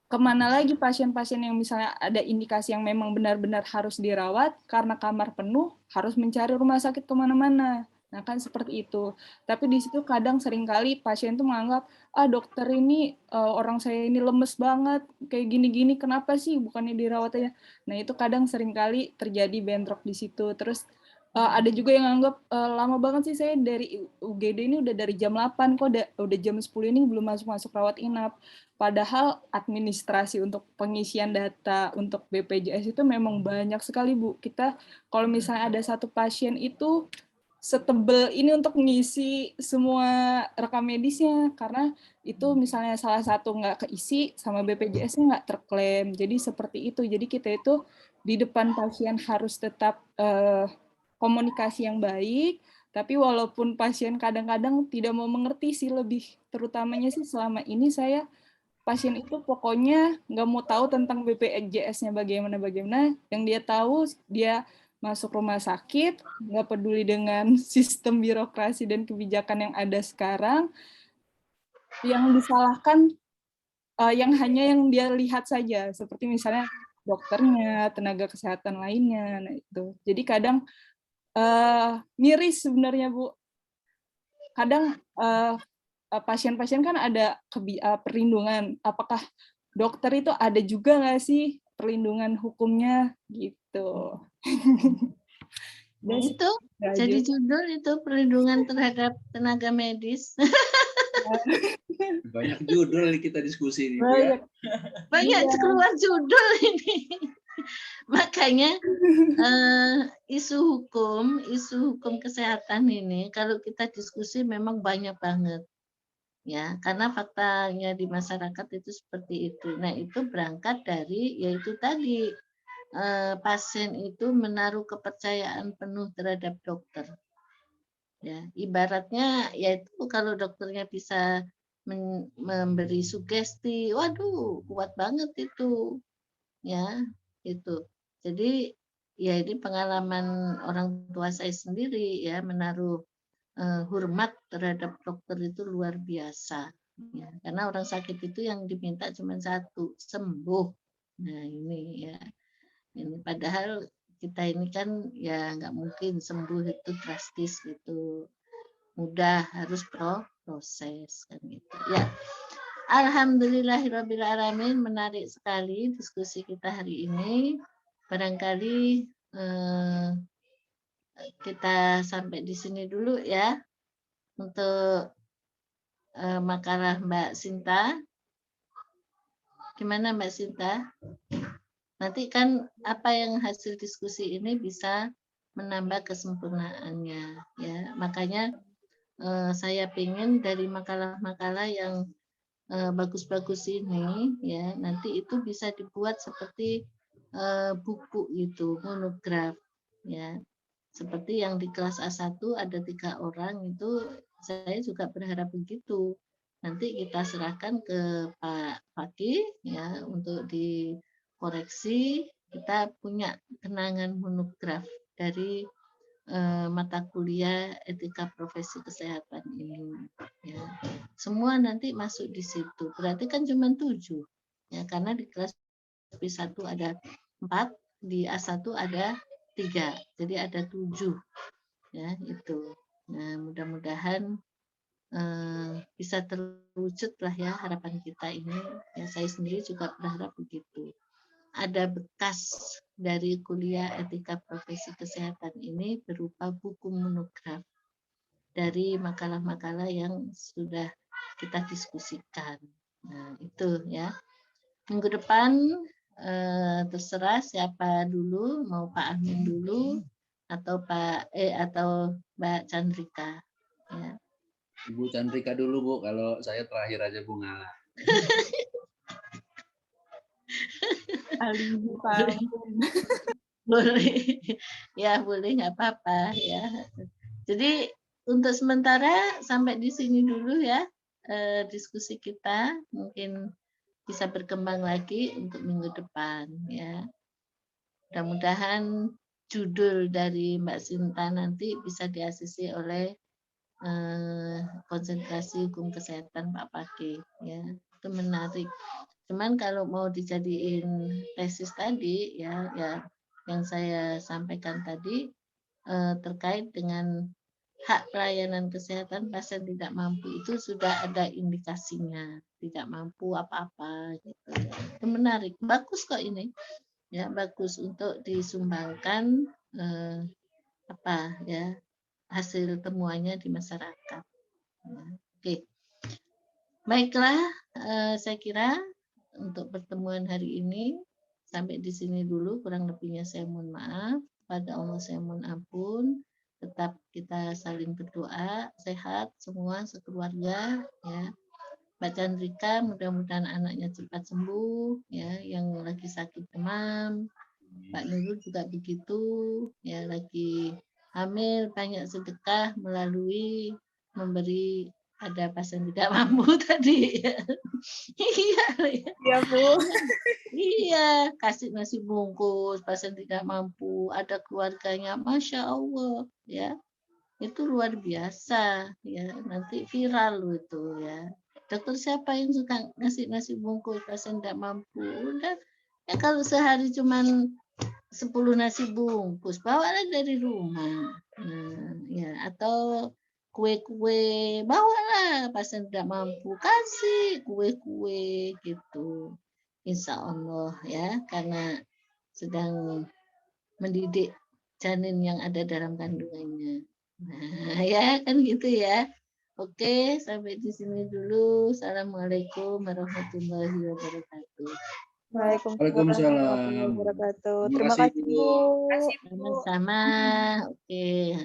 Kemana lagi pasien-pasien yang misalnya ada indikasi yang memang benar-benar harus dirawat, karena kamar penuh, harus mencari rumah sakit kemana-mana. Nah, kan seperti itu. Tapi di situ kadang seringkali pasien tuh menganggap, dokter ini orang saya ini lemes banget, kayak gini-gini, kenapa sih bukannya dirawat aja? Nah, itu kadang seringkali terjadi bentrok di situ. Terus ada juga yang anggap lama banget sih saya dari UGD ini udah dari jam 8 kok udah jam 10 ini belum masuk rawat inap. Padahal administrasi untuk pengisian data untuk BPJS itu memang banyak sekali, Bu. Kita kalau misalnya ada satu pasien itu setebel ini untuk mengisi semua rekam medisnya, karena itu misalnya salah satu nggak keisi sama BPJS-nya nggak terklaim. Jadi seperti itu. Jadi kita itu di depan pasien harus tetap komunikasi yang baik, tapi walaupun pasien kadang-kadang tidak mau mengerti sih, lebih terutamanya sih selama ini saya pasien itu pokoknya nggak mau tahu tentang BPJS-nya bagaimana, yang dia tahu dia masuk rumah sakit, nggak peduli dengan sistem birokrasi dan kebijakan yang ada sekarang, yang disalahkan hanya yang dia lihat saja, seperti misalnya dokternya, tenaga kesehatan lainnya. Nah, itu. Jadi kadang miris sebenarnya, Bu. Kadang pasien-pasien kan ada perlindungan. Apakah dokter itu ada juga nggak sih perlindungan hukumnya gitu? Nah, itu jadi judul itu perlindungan terhadap tenaga medis. Banyak judul kita diskusi ini. Banyak keluar judul ini. Makanya isu hukum kesehatan ini kalau kita diskusi memang banyak banget. Ya, karena faktanya di masyarakat itu seperti itu. Nah, itu berangkat dari yaitu tadi pasien itu menaruh kepercayaan penuh terhadap dokter. Ya, ibaratnya yaitu kalau dokternya bisa memberi sugesti, waduh, kuat banget itu. Ya, itu. Jadi ya ini pengalaman orang tua saya sendiri ya, menaruh hormat terhadap dokter itu luar biasa. Ya, karena orang sakit itu yang diminta cuma satu, sembuh. Nah, ini ya. Ini padahal kita ini kan ya nggak mungkin sembuh itu drastis gitu, mudah, harus proses kan gitu ya. Alhamdulillahirobbilalamin, menarik sekali diskusi kita hari ini. Barangkali kita sampai di sini dulu ya untuk makalah Mbak Sinta. Gimana Mbak Sinta? Nanti kan apa yang hasil diskusi ini bisa menambah kesempurnaannya ya. Makanya saya ingin dari makalah-makalah yang bagus-bagus ini ya, nanti itu bisa dibuat seperti buku itu, monograf ya. Seperti yang di kelas A1 ada 3 orang itu, saya juga berharap begitu. Nanti kita serahkan ke Pak Fakih ya untuk dikoreksi. Kita punya kenangan monograf dari mata kuliah etika profesi kesehatan ini. Ya. Semua nanti masuk di situ. Berarti kan cuma 7. Ya, karena di kelas B1 ada 4, di A1 ada 3. Jadi ada 7. Ya, itu. Nah, mudah-mudahan bisa terwujud lah ya harapan kita ini. Ya, saya sendiri juga berharap begitu. Ada bekas dari kuliah etika profesi kesehatan ini berupa buku monograf dari makalah-makalah yang sudah kita diskusikan. Nah, itu ya. Minggu depan terserah siapa dulu, mau Pak Amin dulu atau atau Mbak Chandrika. Ya. Ibu Chandrika dulu Bu, kalau saya terakhir aja Bu ngalah. Boleh, ya boleh, nggak apa-apa ya. Jadi untuk sementara sampai di sini dulu ya diskusi kita, mungkin bisa berkembang lagi untuk minggu depan ya. Mudah-mudahan judul dari Mbak Sinta nanti bisa diasisi oleh konsentrasi hukum kesehatan Pak Fakih ya. Itu menarik. Cuman kalau mau dijadiin tesis tadi ya yang saya sampaikan tadi terkait dengan hak pelayanan kesehatan pasien tidak mampu itu sudah ada indikasinya, tidak mampu apa-apa gitu ya. Itu menarik, bagus kok ini. Ya, bagus untuk disumbangkan apa ya hasil temuannya di masyarakat. Ya, oke. Baiklah, saya kira untuk pertemuan hari ini sampai di sini dulu, kurang lebihnya saya mohon maaf. Pada Allah saya mohon ampun. Tetap kita saling berdoa, sehat semua sekeluarga ya. Mbak Chandrika mudah-mudahan anaknya cepat sembuh ya, yang lagi sakit demam. Pak Nurul juga begitu ya, lagi hamil banyak sedekah melalui memberi ada pasien tidak mampu tadi. Iya, Iya, Bu. iya, kasih nasi bungkus pasien tidak mampu, ada keluarganya, Masya Allah, ya, itu luar biasa, ya, nanti viral loh itu, ya. Dokter siapa yang suka ngasih nasi bungkus pasien tidak mampu? Udah, ya kalau sehari cuman 10 nasi bungkus, bawalah dari rumah. Nah, ya, atau kue-kue, bawalah pasien tidak mampu, kasih kue-kue gitu. Insya Allah ya, karena sedang mendidik janin yang ada dalam kandungannya. Nah, ya kan gitu ya. Oke, sampai di sini dulu. Assalamualaikum warahmatullahi wabarakatuh. Waalaikumsalam warahmatullahi Waalaikumsalam. wabarakatuh. Terima Terima kasih, kasih, Bu. Bu. Sama-sama. Oke.